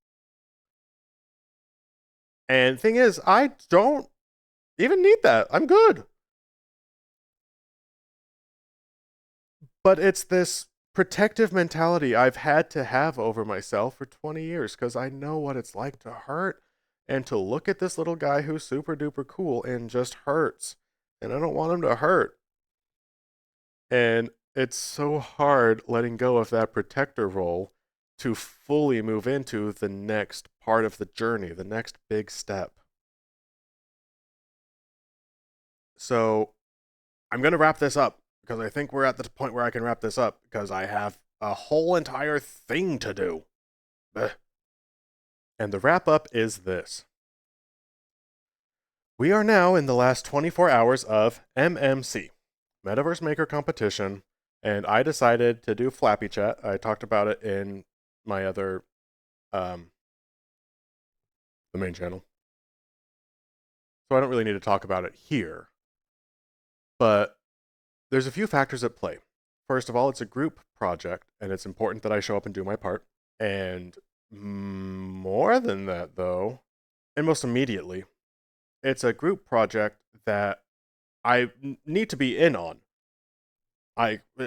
[SPEAKER 1] And thing is, I don't even need that. I'm good. But it's this protective mentality I've had to have over myself for 20 years because I know what it's like to hurt and to look at this little guy who's super duper cool and just hurts. And I don't want him to hurt. And it's so hard letting go of that protector role to fully move into the next part of the journey, the next big step. So I'm going to wrap this up because I think we're at the point where I can wrap this up because I have a whole entire thing to do. Ugh. And the wrap up is this. We are now in the last 24 hours of MMC, Metaverse Maker Competition, and I decided to do Flappy Chat. I talked about it in my other, the main channel. So I don't really need to talk about it here. But there's a few factors at play. First of all, it's a group project, and it's important that I show up and do my part. And more than that, though, and most immediately, it's a group project that I need to be in on.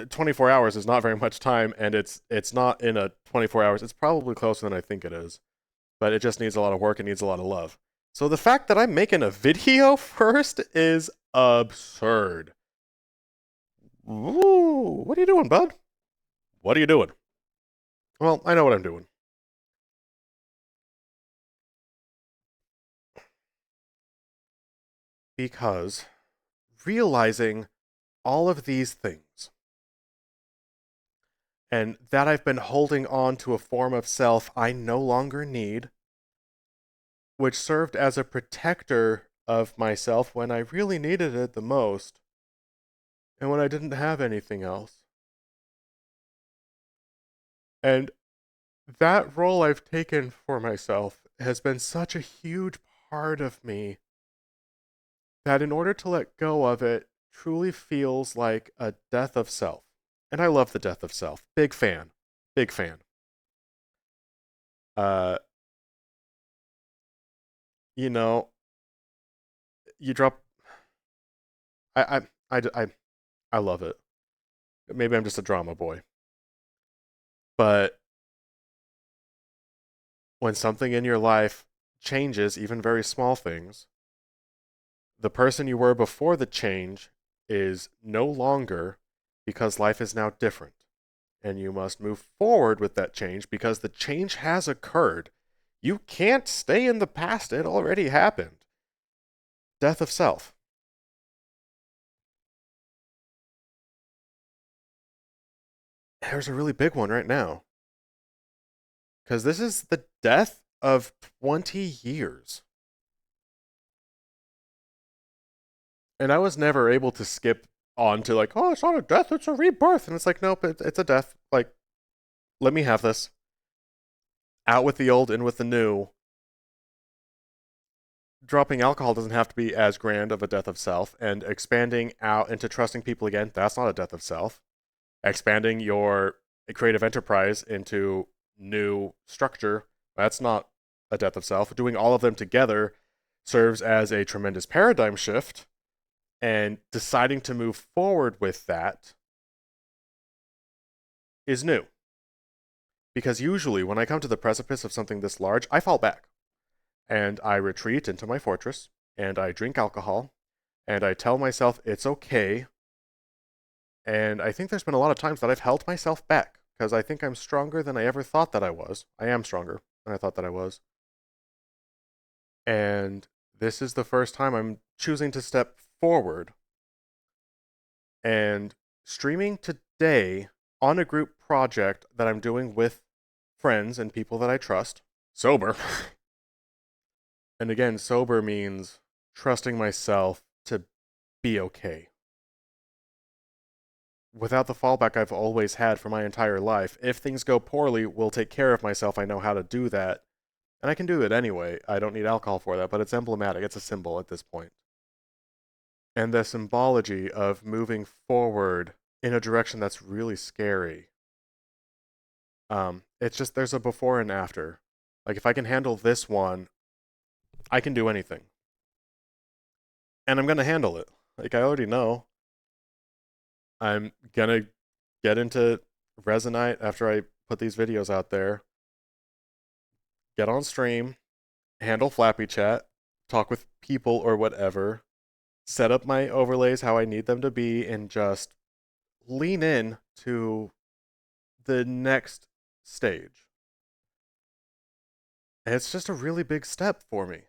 [SPEAKER 1] 24 hours is not very much time, and it's not in a 24 hours. It's probably closer than I think it is, but it just needs a lot of work. It needs a lot of love. So the fact that I'm making a video first is absurd. Ooh, what are you doing, bud? What are you doing? Well, I know what I'm doing. Because realizing all of these things and that I've been holding on to a form of self I no longer need, which served as a protector of myself when I really needed it the most and when I didn't have anything else. And that role I've taken for myself has been such a huge part of me that in order to let go of it truly feels like a death of self. And I love the death of self. Big fan. Big fan. Uh, you know, you drop. I, I, I, I, I love it. Maybe I'm just a drama boy, but when something in your life changes, even very small things, the person you were before the change is no longer, because life is now different. And you must move forward with that change because the change has occurred. You can't stay in the past, it already happened. Death of self. There's a really big one right now. Because this is the death of 20 years. And I was never able to skip on to like, oh, it's not a death, it's a rebirth. And it's like, nope, it's a death. Like, let me have this. Out with the old, in with the new. Dropping alcohol doesn't have to be as grand of a death of self. And expanding out into trusting people again, that's not a death of self. Expanding your creative enterprise into new structure, that's not a death of self. Doing all of them together serves as a tremendous paradigm shift, and deciding to move forward with that is new. Because usually when I come to the precipice of something this large, I fall back and I retreat into my fortress and I drink alcohol and I tell myself it's okay. And I think there's been a lot of times that I've held myself back because I think I'm stronger than I ever thought that I was. I am stronger than I thought that I was. And this is the first time I'm choosing to step forward. And streaming today on a group project that I'm doing with friends and people that I trust, sober. And again, sober means trusting myself to be okay. Without the fallback I've always had for my entire life, if things go poorly, we'll take care of myself. I know how to do that. And I can do it anyway. I don't need alcohol for that, but it's emblematic. It's a symbol at this point. And the symbology of moving forward in a direction that's really scary. It's just there's a before and after. Like if I can handle this one, I can do anything. And I'm gonna handle it. Like I already know. I'm gonna get into Resonite after I put these videos out there. Get on stream, handle Flappy Chat, talk with people or whatever, set up my overlays how I need them to be, and just lean in to the next stage. And it's just a really big step for me.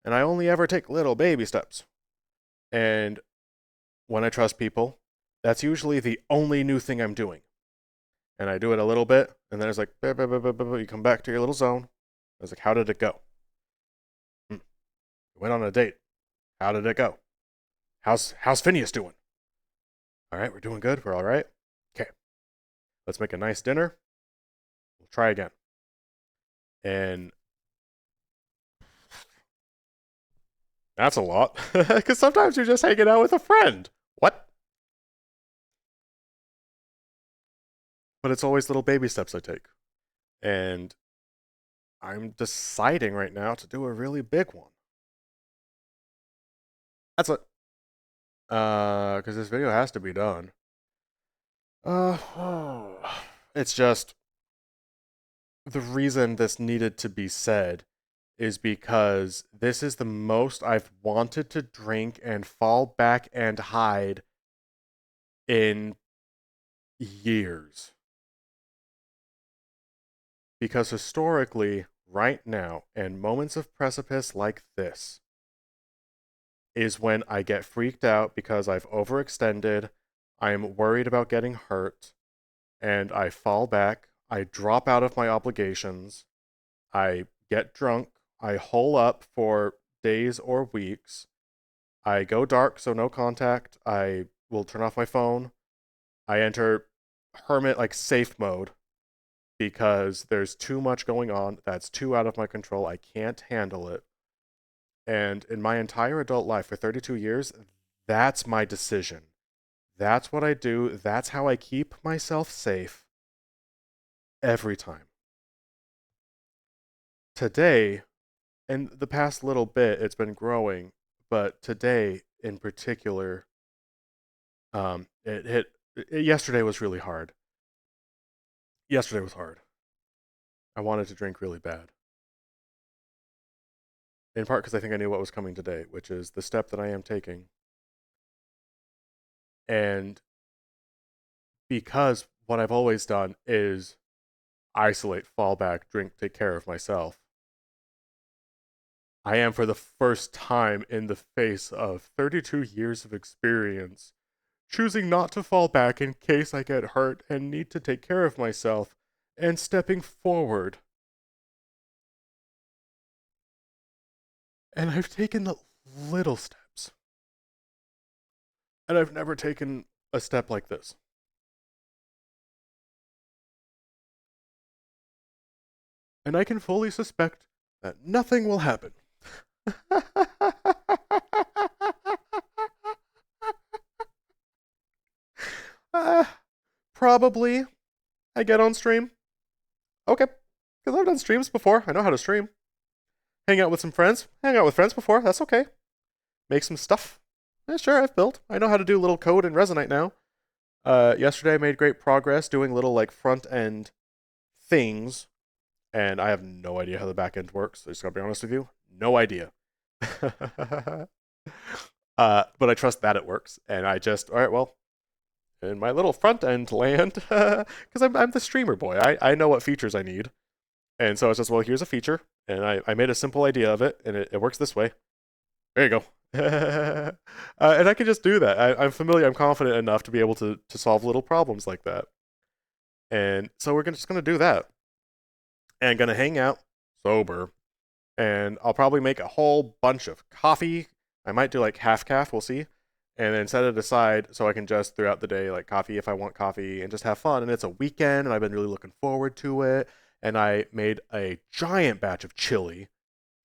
[SPEAKER 1] And I only ever take little baby steps. And when I trust people, that's usually the only new thing I'm doing. And I do it a little bit, and then it's like, bah, bah, bah, bah, bah, you come back to your little zone. I was like, how did it go? We went on a date. How did it go? How's Phineas doing? All right, we're doing good. We're all right. Okay, let's make a nice dinner. We'll try again. And that's a lot. Because sometimes you're just hanging out with a friend. What? But it's always little baby steps I take. And I'm deciding right now to do a really big one. That's it. Because this video has to be done. Uh, it's just the reason this needed to be said is because this is the most I've wanted to drink and fall back and hide in years. Because historically, right now, and moments of precipice like this, is when I get freaked out because I've overextended, I'm worried about getting hurt, and I fall back, I drop out of my obligations, I get drunk, I hole up for days or weeks, I go dark, so no contact, I will turn off my phone, I enter hermit, like safe mode, because there's too much going on that's too out of my control, I can't handle it. And in my entire adult life for 32 years, that's my decision. That's what I do. That's how I keep myself safe every time. Today, and the past little bit, it's been growing, but today in particular, yesterday was really hard. Yesterday was hard. I wanted to drink really bad. In part because I think I knew what was coming today, which is the step that I am taking. And because what I've always done is isolate, fall back, drink, take care of myself, I am for the first time in the face of 32 years of experience choosing not to fall back in case I get hurt and need to take care of myself and stepping forward. And I've taken the little steps. And I've never taken a step like this. And I can fully suspect that nothing will happen. uh, Probably I get on stream. Okay. Because I've done streams before. I know how to stream. Hang out with some friends. Hang out with friends before. That's okay. Make some stuff. Yeah, sure, I've built. I know how to do little code in Resonate now. Yesterday I made great progress doing little like front end things, and I have no idea how the back end works. I just gotta be honest with you. No idea. But I trust that it works, and I just all right. Well, in my little front end land, because I'm the streamer boy. I know what features I need, and so it's just well, here's a feature, and I made a simple idea of it, and it works this way. There you go. And I can just do that. I'm familiar. I'm confident enough to be able to solve little problems like that. And so just gonna do that, and gonna hang out sober, and I'll probably make a whole bunch of coffee. I might do like half calf. We'll see, and then set it aside so I can just throughout the day like coffee if I want coffee and just have fun. And it's a weekend, and I've been really looking forward to it. And I made a giant batch of chili,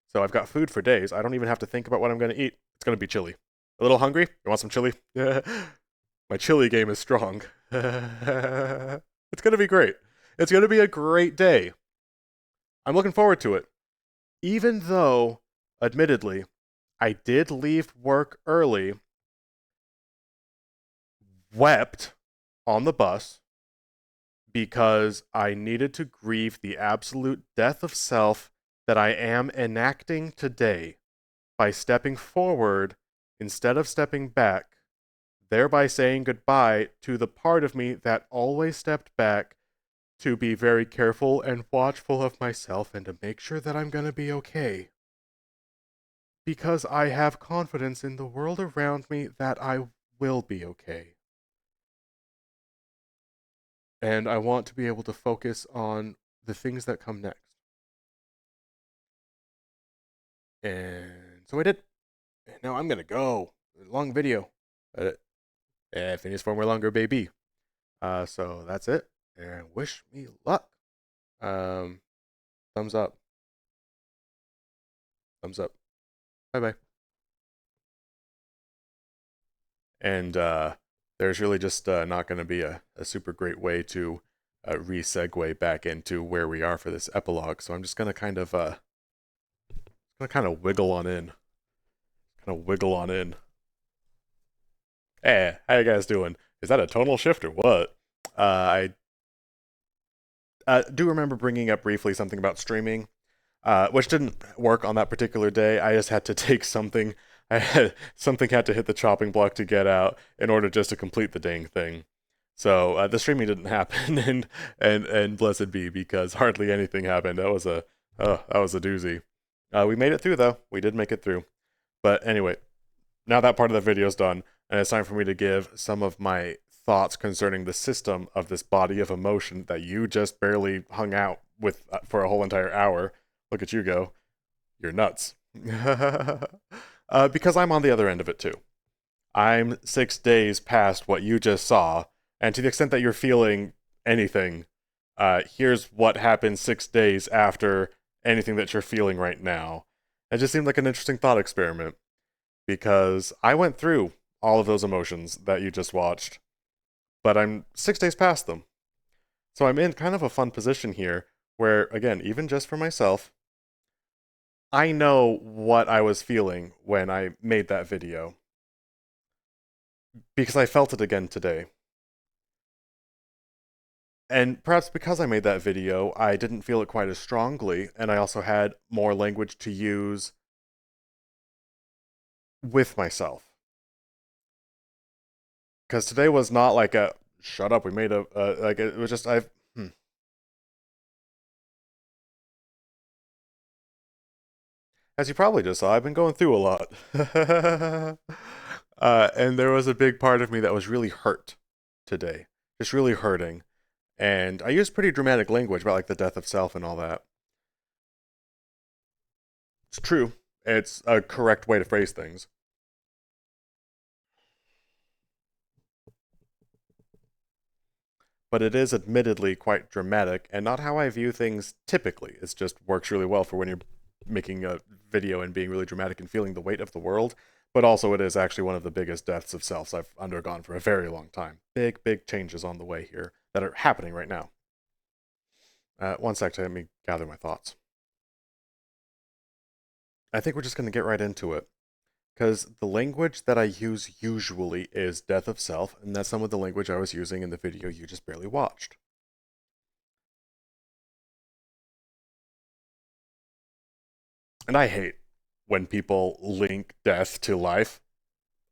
[SPEAKER 1] so I've got food for days. I don't even have to think about what I'm gonna eat. It's gonna be chili. A little hungry? You want some chili? My chili game is strong. It's gonna be great. It's gonna be a great day. I'm looking forward to it. Even though, admittedly, I did leave work early, wept on the bus because I needed to grieve the absolute death of self that I am enacting today by stepping forward instead of stepping back, thereby saying goodbye to the part of me that always stepped back to be very careful and watchful of myself and to make sure that I'm going to be okay. Because I have confidence in the world around me that I will be okay. And I want to be able to focus on the things that come next. And so I did. And now I'm going to go. Long video. Finish for more longer, baby. So that's it. And wish me luck. Thumbs up. Thumbs up. Bye bye. And there's really just not going to be a super great way to re-segue back into where we are for this epilogue. So I'm just going to kind of wiggle on in. Kind of wiggle on in. Hey, how you guys doing? Is that a tonal shift or what? I do remember bringing up briefly something about streaming, which didn't work on that particular day. I just had to take something. Something had to hit the chopping block to get out in order just to complete the dang thing. So the streaming didn't happen, and blessed be because hardly anything happened. That was a doozy. We made it through though. We did make it through. But anyway, now that part of the video is done, and it's time for me to give some of my thoughts concerning the system of this body of emotion that you just barely hung out with for a whole entire hour. Look at you go. You're nuts. Because I'm on the other end of it too. I'm 6 days past what you just saw, and to the extent that you're feeling anything, here's what happened 6 days after anything that you're feeling right now. It just seemed like an interesting thought experiment because I went through all of those emotions that you just watched, but I'm 6 days past them. So I'm in kind of a fun position here where, again, even just for myself, I know what I was feeling when I made that video because I felt it again today. And perhaps because I made that video, I didn't feel it quite as strongly, and I also had more language to use with myself. Because today was not like a shut up, we made a like it was just as you probably just saw, I've been going through a lot. And there was a big part of me that was really hurt today, just really hurting. And I used pretty dramatic language about like the death of self and all that. It's true. It's a correct way to phrase things. But it is admittedly quite dramatic and not how I view things typically. It just works really well for when you're making a video and being really dramatic and feeling the weight of the world. But also, it is actually one of the biggest deaths of selves I've undergone for a very long time. Big, big changes on the way here that are happening right now. One sec, let me gather my thoughts. I think we're just going to get right into it. Because the language that I use usually is death of self, and that's some of the language I was using in the video you just barely watched. And I hate when people link death to life.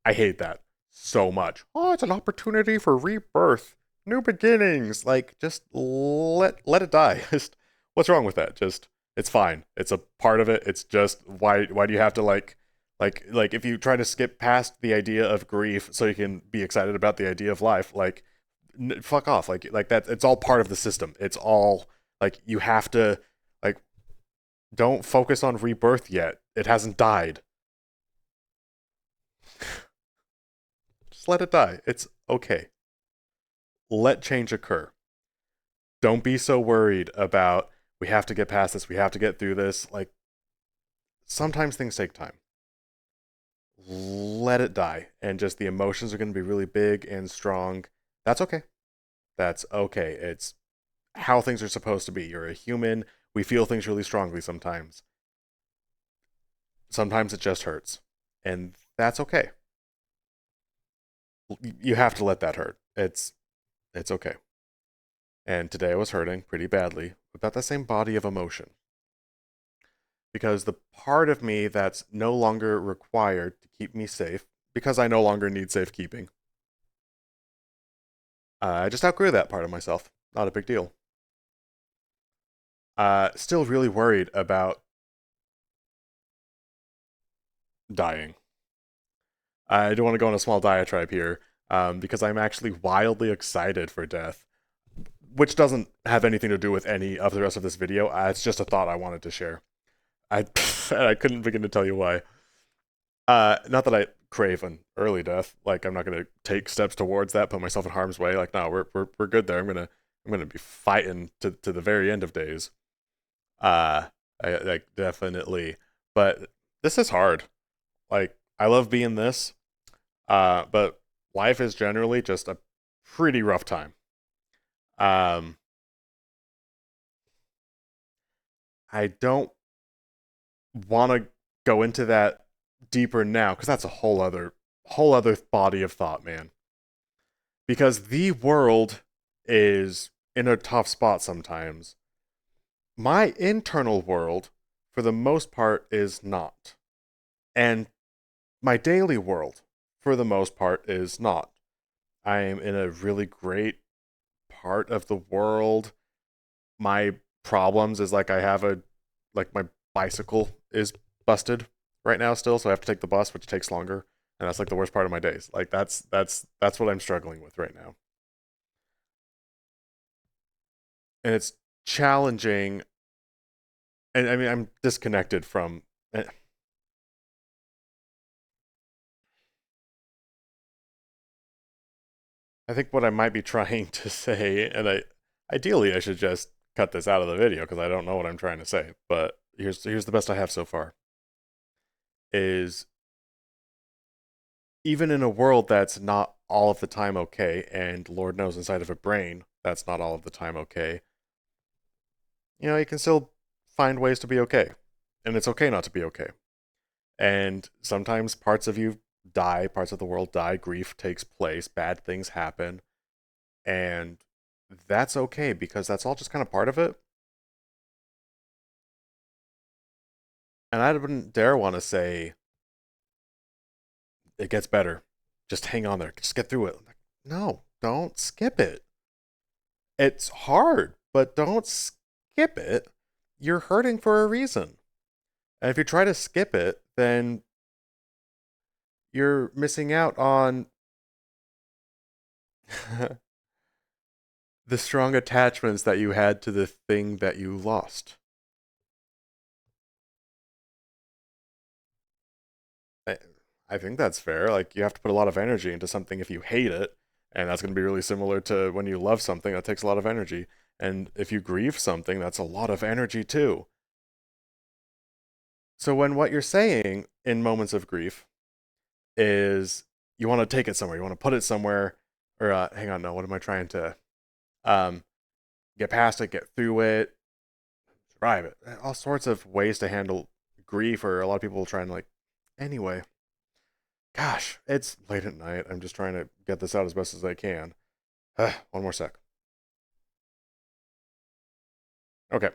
[SPEAKER 1] I hate that so much. Oh, it's an opportunity for rebirth, new beginnings. Like, just let it die. Just what's wrong with that? Just it's fine. It's a part of it. It's just why do you have to like if you try to skip past the idea of grief so you can be excited about the idea of life, like fuck off. Like that. It's all part of the system. It's all like you have to like don't focus on rebirth yet. It hasn't died. Just let it die. It's okay. Let change occur. Don't be so worried about we have to get past this, we have to get through this. Like sometimes things take time. Let it die. And just the emotions are going to be really big and strong. That's okay. That's okay. It's how things are supposed to be. You're a human. We feel things really strongly sometimes. Sometimes it just hurts. And that's okay. You have to let that hurt. It's okay. And today I was hurting pretty badly about the same body of emotion. Because the part of me that's no longer required to keep me safe, because I no longer need safekeeping, I just outgrew that part of myself. Not a big deal. Still really worried about dying. I do want to go on a small diatribe here because I'm actually wildly excited for death, which doesn't have anything to do with any of the rest of this video. It's just a thought I wanted to share. I I couldn't begin to tell you why. Not that I crave an early death. Like I'm not gonna take steps towards that, put myself in harm's way. Like no, we're good there. I'm gonna be fighting to the very end of days. I like definitely, but this is hard. Like I love being this, but life is generally just a pretty rough time. Um, I don't want to go into that deeper now because that's a whole other whole other body of thought, man. Because the world is in a tough spot sometimes. My internal world, for the most part, is not. And my daily world, for the most part, is not. I am in a really great part of the world. My problems is like I have a like my bicycle is busted right now still, so I have to take the bus, which takes longer, and that's like the worst part of my days. Like that's what I'm struggling with right now, and it's challenging. And I mean, I'm disconnected from. I think what I might be trying to say, and ideally I should just cut this out of the video because I don't know what I'm trying to say. But here's the best I have so far. Is even in a world that's not all of the time okay, and Lord knows inside of a brain that's not all of the time okay, you can still find ways to be okay. And it's okay not to be okay. And sometimes parts of you die, parts of the world die, grief takes place, bad things happen, and that's okay because that's all just kind of part of it. And I wouldn't dare want to say it gets better. Just hang on there. Just get through it. Like, no, don't skip it. It's hard, but don't skip it. You're hurting for a reason. And if you try to skip it, then you're missing out on the strong attachments that you had to the thing that you lost. I, I think that's fair. Like, you have to put a lot of energy into something if you hate it, and that's going to be really similar to when you love something that takes a lot of energy. And if you grieve something, that's a lot of energy too. So when what you're saying in moments of grief is you want to take it somewhere, you want to put it somewhere, or hang on, no, what am I trying to um, get past it, get through it, survive it? All sorts of ways to handle grief, or a lot of people trying to like. Anyway, gosh, it's late at night. I'm just trying to get this out as best as I can. One more sec. Okay,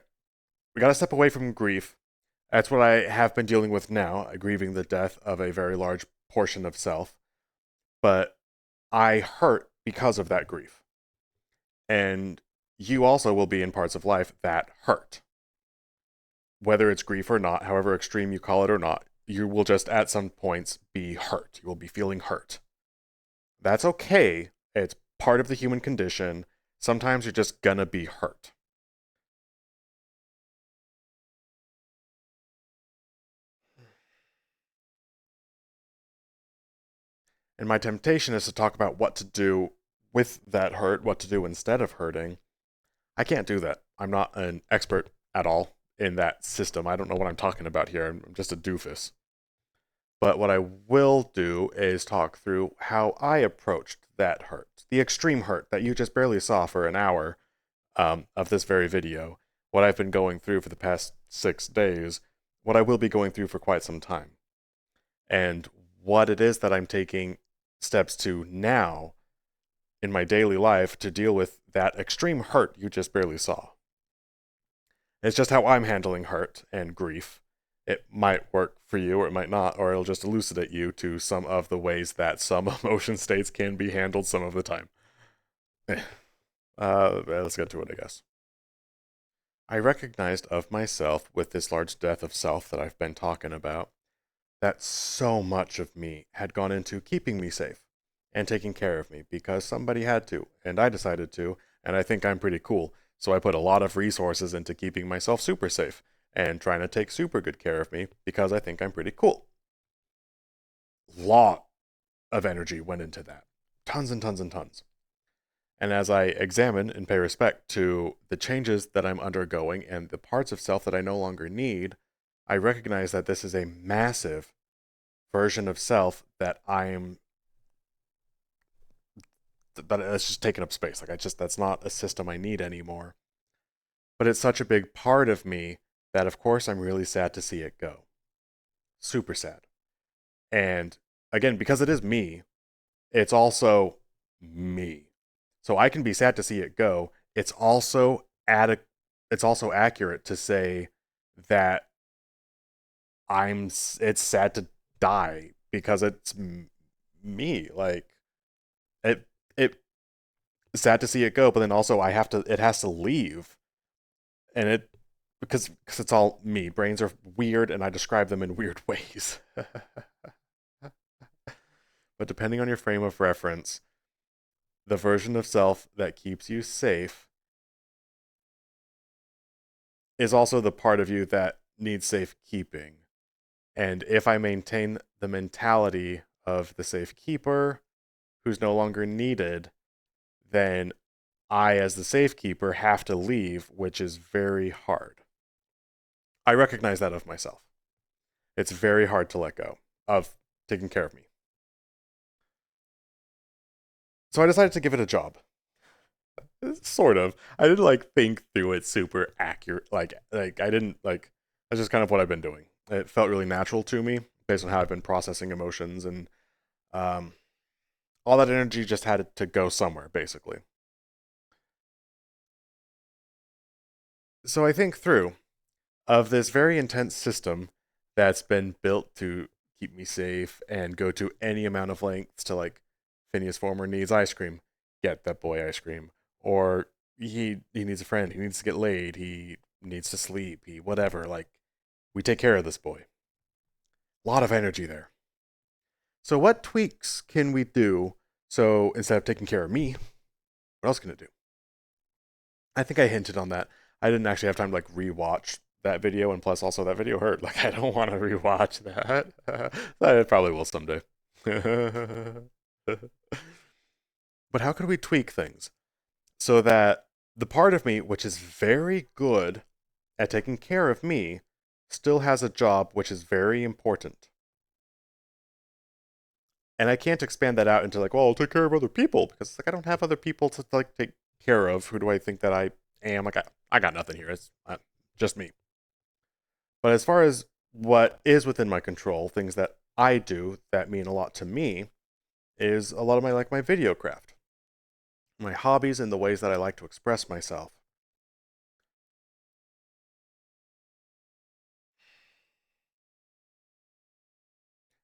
[SPEAKER 1] we got to step away from grief. That's what I have been dealing with now, grieving the death of a very large portion of self. But I hurt because of that grief. And you also will be in parts of life that hurt. Whether it's grief or not, however extreme you call it or not, you will just at some points be hurt. You will be feeling hurt. That's okay. It's part of the human condition. Sometimes you're just gonna be hurt. And my temptation is to talk about what to do with that hurt, what to do instead of hurting. I can't do that. I'm not an expert at all in that system. I don't know what I'm talking about here. I'm just a doofus. But what I will do is talk through how I approached that hurt, the extreme hurt that you just barely saw for an hour of this very video, what I've been going through for the past 6 days, what I will be going through for quite some time, and what it is that I'm taking steps to now in my daily life to deal with that extreme hurt you just barely saw. It's just how I'm handling hurt and grief. It might work for you or it might not, or it'll just elucidate you to some of the ways that some emotion states can be handled some of the time. Let's get to it, I guess. I recognized of myself with this large death of self that I've been talking about that so much of me had gone into keeping me safe and taking care of me because somebody had to, and I decided to, and I think I'm pretty cool. So I put a lot of resources into keeping myself super safe and trying to take super good care of me because I think I'm pretty cool. Lot of energy went into that. Tons and tons and tons. And as I examine and pay respect to the changes that I'm undergoing and the parts of self that I no longer need, I recognize that this is a massive version of self that it's just taking up space. Like that's not a system I need anymore. But it's such a big part of me that of course I'm really sad to see it go. Super sad. And again, because it is me, it's also me. So I can be sad to see it go. It's also accurate to say that it's sad to die because it's me. Like it sad to see it go, but then also it has to leave, and it because it's all me. Brains are weird, and I describe them in weird ways. But depending on your frame of reference, the version of self that keeps you safe is also the part of you that needs safekeeping. And if I maintain the mentality of the safekeeper who's no longer needed, then I, as the safekeeper, have to leave, which is very hard. I recognize that of myself. It's very hard to let go of taking care of me. So I decided to give it a job. Sort of. I didn't like think through it super accurate. Like I didn't like. That's just kind of what I've been doing. It felt really natural to me based on how I've been processing emotions, and um, all that energy just had to go somewhere, basically. So I think through of this very intense system that's been built to keep me safe and go to any amount of lengths to like Phineas Former needs ice cream, get that boy ice cream, or he needs a friend, he needs to get laid, he needs to sleep, he whatever. Like we take care of this boy. A lot of energy there. So what tweaks can we do? So instead of taking care of me, what else can it do? I think I hinted on that. I didn't actually have time to like rewatch that video, and plus also that video hurt. Like I don't want to rewatch that. I probably will someday. But how could we tweak things so that the part of me which is very good at taking care of me still has a job which is very important? And I can't expand that out into like, well, I'll take care of other people because it's like I don't have other people to like take care of. Who do I think that I am? Like I got nothing here. It's just me. But as far as what is within my control, things that I do that mean a lot to me is a lot of my video craft, my hobbies, and the ways that I like to express myself.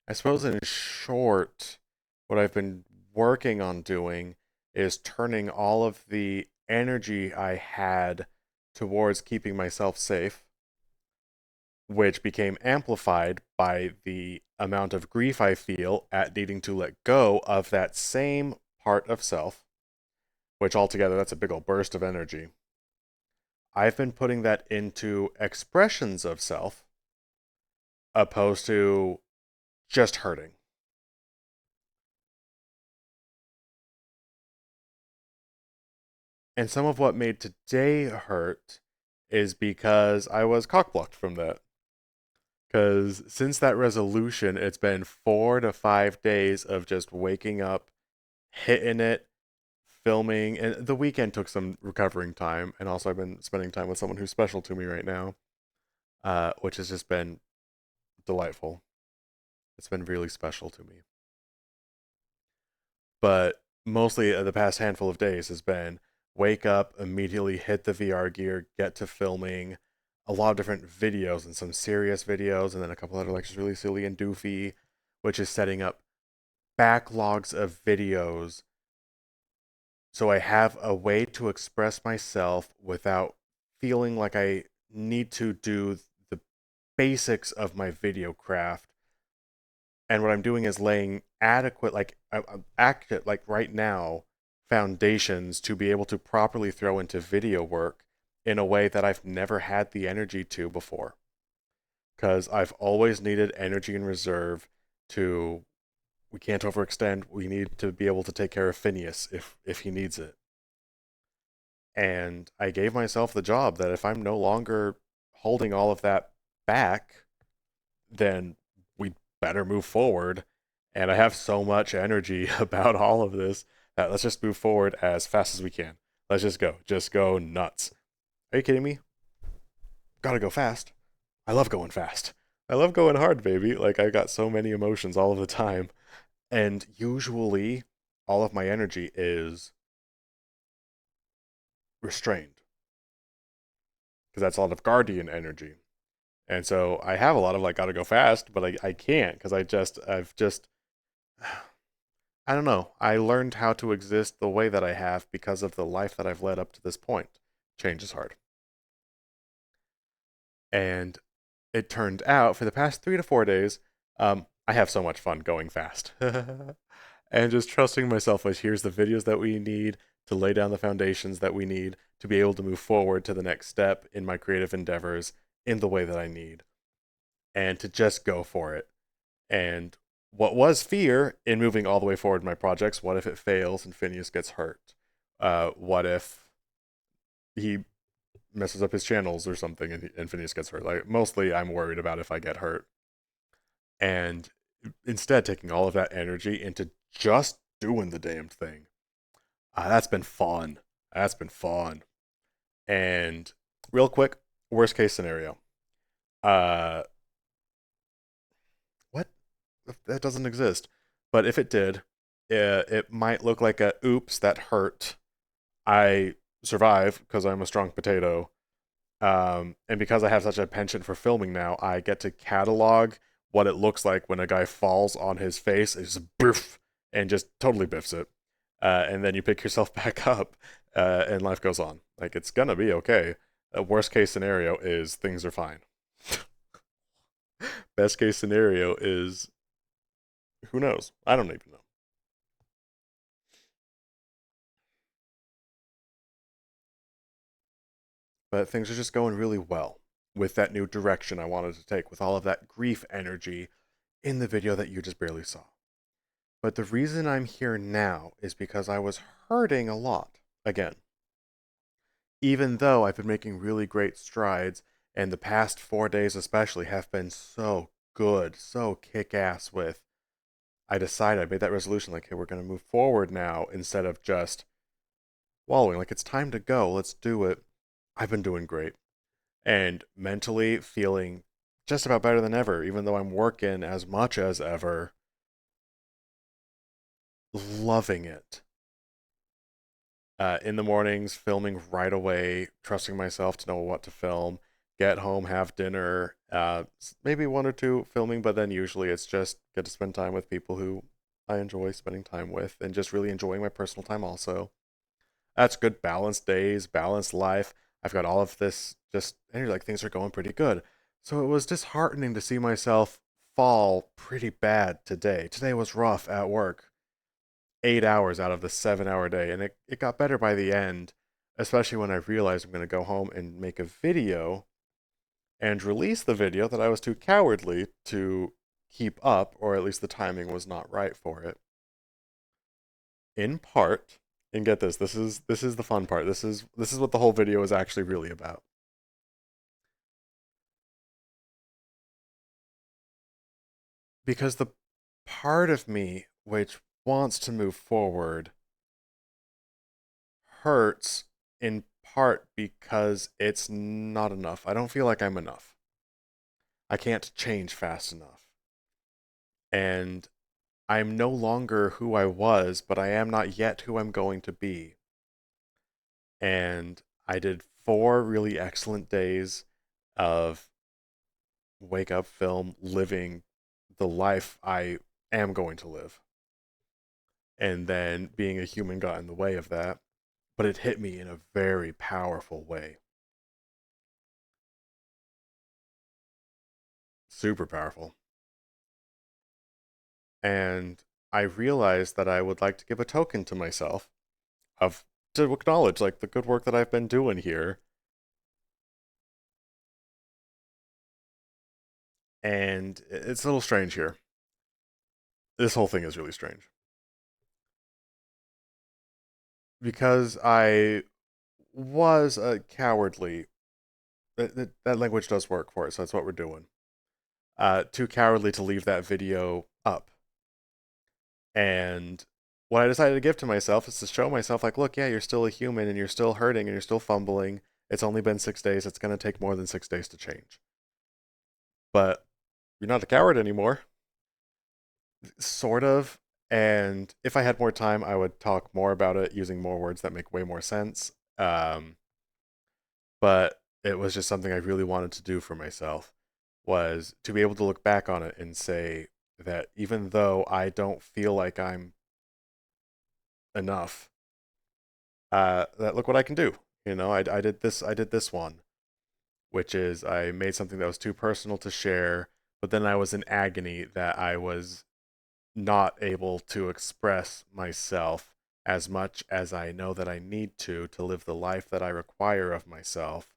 [SPEAKER 1] I suppose in short, what I've been working on doing is turning all of the energy I had towards keeping myself safe, which became amplified by the amount of grief I feel at needing to let go of that same part of self, which altogether that's a big old burst of energy. I've been putting that into expressions of self opposed to just hurting. And some of what made today hurt is because I was cockblocked from that. Because since that resolution, it's been 4 to 5 days of just waking up, hitting it, filming, and the weekend took some recovering time. And also, I've been spending time with someone who's special to me right now, which has just been delightful. It's been really special to me. But mostly the past handful of days has been wake up, immediately hit the VR gear, get to filming a lot of different videos and some serious videos, and then a couple other like just really silly and doofy, which is setting up backlogs of videos so I have a way to express myself without feeling like I need to do the basics of my video craft. And what I'm doing is laying adequate, like right now, foundations to be able to properly throw into video work in a way that I've never had the energy to before. Because I've always needed energy in reserve to, we can't overextend. We need to be able to take care of Phineas if he needs it. And I gave myself the job that if I'm no longer holding all of that back, then we better move forward. And I have so much energy about all of this that let's just move forward as fast as we can. Let's just go. Just go nuts. Are you kidding me? Gotta go fast. I love going fast. I love going hard, baby. Like I got so many emotions all of the time. And usually, all of my energy is restrained because that's a lot of guardian energy. And so I have a lot of like gotta go fast, but I can't because I've just I don't know. I learned how to exist the way that I have because of the life that I've led up to this point. Change is hard. And it turned out for the past 3 to 4 days, I have so much fun going fast. And just trusting myself with here's the videos that we need to lay down the foundations that we need to be able to move forward to the next step in my creative endeavors in the way that I need and to just go for it. And what was fear in moving all the way forward in my projects, what if it fails and Phineas gets hurt? What if he messes up his channels or something and Phineas gets hurt? Like, mostly I'm worried about if I get hurt. And instead, taking all of that energy into just doing the damned thing. That's been fun. That's been fun. And real quick, worst case scenario. Uh, what? That doesn't exist. But if it did, it might look like a oops, that hurt. I survive because I'm a strong potato. And because I have such a penchant for filming now, I get to catalog what it looks like when a guy falls on his face. It's just biff, and just totally biffs it. And then you pick yourself back up, and life goes on. Like, it's gonna be okay. Worst case scenario is things are fine. Best case scenario is who knows? I don't even know. But things are just going really well with that new direction I wanted to take, with all of that grief energy in the video that you just barely saw. But the reason I'm here now is because I was hurting a lot again. Even though I've been making really great strides, and the past 4 days especially have been so good, so kick ass with, I decided, I made that resolution like, hey, we're going to move forward now instead of just wallowing. Like, it's time to go. Let's do it. I've been doing great. And mentally feeling just about better than ever, even though I'm working as much as ever. Loving it. In the mornings, filming right away, trusting myself to know what to film, get home, have dinner, maybe one or two filming, but then usually it's just get to spend time with people who I enjoy spending time with and just really enjoying my personal time also. That's good, balanced days, balanced life. I've got all of this just energy, like things are going pretty good. So it was disheartening to see myself fall pretty bad today. Today was rough at work. 8 hours out of the 7 hour day. And it got better by the end, especially when I realized I'm going to go home and make a video and release the video that I was too cowardly to keep up, or at least the timing was not right for it. In part, and get this, this is the fun part. This is what the whole video is actually really about. Because the part of me which wants to move forward hurts in part because it's not enough. I don't feel like I'm enough. I can't change fast enough. And I'm no longer who I was, but I am not yet who I'm going to be. And I did 4 really excellent days of wake up, film, living the life I am going to live. And then being a human got in the way of that. But it hit me in a very powerful way. Super powerful. And I realized that I would like to give a token to myself of to acknowledge like the good work that I've been doing here. And it's a little strange here. This whole thing is really strange. Because I was a cowardly. That language does work for it, so that's what we're doing. Too cowardly to leave that video up. And what I decided to give to myself is to show myself, like, look, yeah, you're still a human and you're still hurting and you're still fumbling. It's only been 6 days. It's going to take more than 6 days to change. But you're not a coward anymore. Sort of. And if I had more time, I would talk more about it using more words that make way more sense. But it was just something I really wanted to do for myself, was to be able to look back on it and say that even though I don't feel like I'm enough, that look what I can do. I did this one, which is I made something that was too personal to share, but then I was in agony that I was not able to express myself as much as I know that I need to live the life that I require of myself,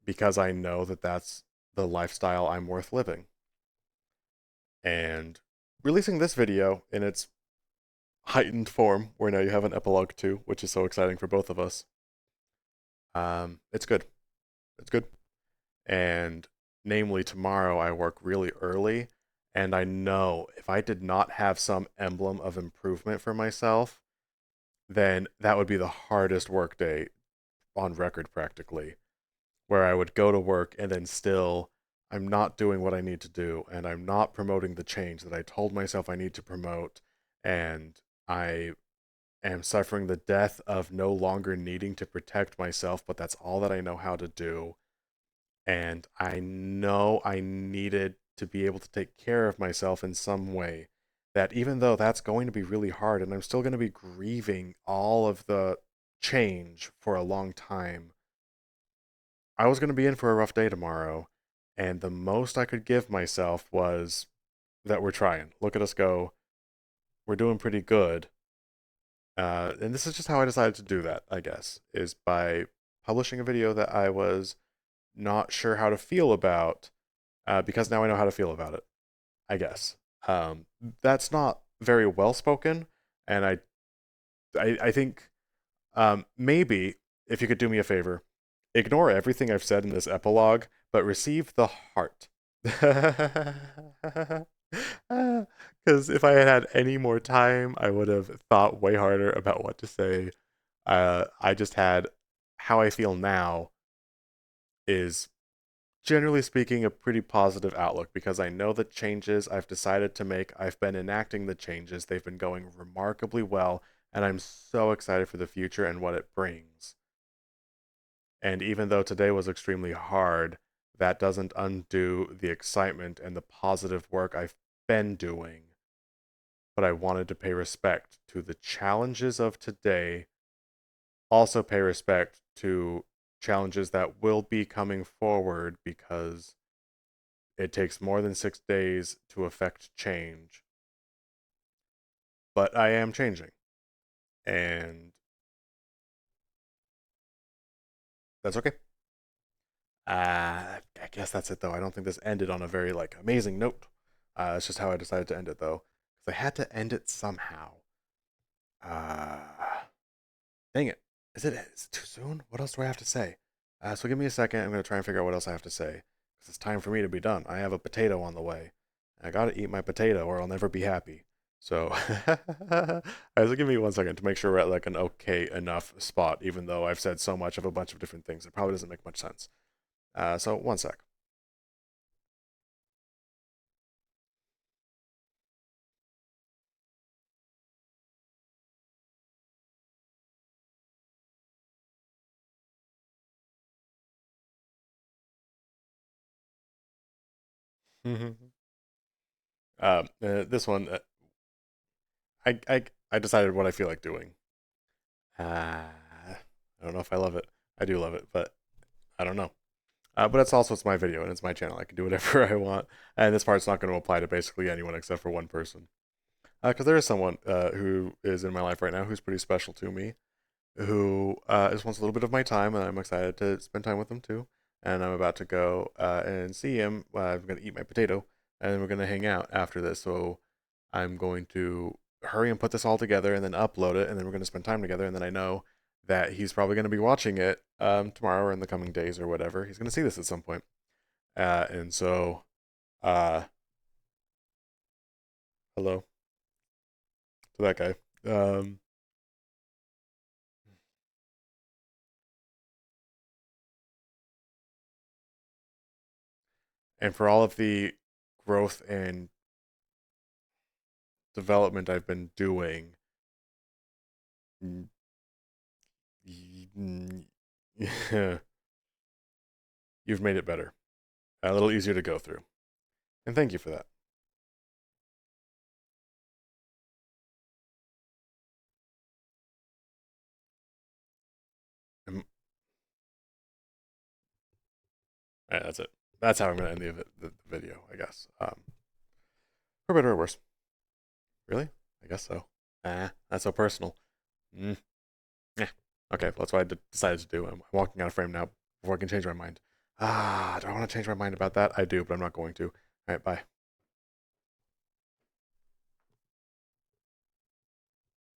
[SPEAKER 1] because I know that that's the lifestyle I'm worth living. And releasing this video in its heightened form, where now you have an epilogue too, which is so exciting for both of us. It's good. It's good. And namely, tomorrow I work really early, and I know if I did not have some emblem of improvement for myself, then that would be the hardest work day on record practically, where I would go to work and then still I'm not doing what I need to do, and I'm not promoting the change that I told myself I need to promote, and I am suffering the death of no longer needing to protect myself, but that's all that I know how to do. And I know I needed to be able to take care of myself in some way. That even though that's going to be really hard, and I'm still going to be grieving all of the change for a long time, I was going to be in for a rough day tomorrow. And the most I could give myself was that we're trying. Look at us go. We're doing pretty good. And this is just how I decided to do that, I guess, is by publishing a video that I was not sure how to feel about, because now I know how to feel about it, I guess. That's not very well spoken, and I think maybe if you could do me a favor, ignore everything I've said in this epilogue, but receive the heart. Because if I had had any more time, I would have thought way harder about what to say. I just had how I feel now is, generally speaking, a pretty positive outlook, because I know the changes I've decided to make, I've been enacting the changes, they've been going remarkably well, and I'm so excited for the future and what it brings. And even though today was extremely hard, that doesn't undo the excitement and the positive work I've been doing. But I wanted to pay respect to the challenges of today, also pay respect to challenges that will be coming forward, because it takes more than 6 days to affect change. But I am changing. And that's okay. I guess that's it though. I don't think this ended on a very like amazing note. It's just how I decided to end it though. Because I had to end it somehow. Uh, Dang it. Is it too soon? What else do I have to say? So give me a second. I'm going to try and figure out what else I have to say. Because it's time for me to be done. I have a potato on the way. I got to eat my potato or I'll never be happy. So, alright, so give me 1 second to make sure we're at like an okay enough spot, even though I've said so much of a bunch of different things. It probably doesn't make much sense. So 1 sec. This one, I decided what I feel like doing. I don't know if I love it. I do love it, but I don't know. But it's also, it's my video and it's my channel. I can do whatever I want, and this part's not going to apply to basically anyone except for one person. Because there is someone who is in my life right now who's pretty special to me, who just wants a little bit of my time, and I'm excited to spend time with him too. And I'm about to go and see him. I'm going to eat my potato, and then we're going to hang out after this. So I'm going to hurry and put this all together and then upload it, and then we're going to spend time together. And then I know that he's probably going to be watching it tomorrow or in the coming days or whatever. He's going to see this at some point. And so, uh, hello to that guy. Um, and for all of the growth and development I've been doing, you've made it better, a little easier to go through, and thank you for that. That's it. That's how I'm gonna end the video, I guess. For better or worse. Really? I guess so. That's so personal. Mm. Yeah. Okay, well, that's what I decided to do. I'm walking out of frame now before I can change my mind. Do I want to change my mind about that? I do, but I'm not going to. All right, bye.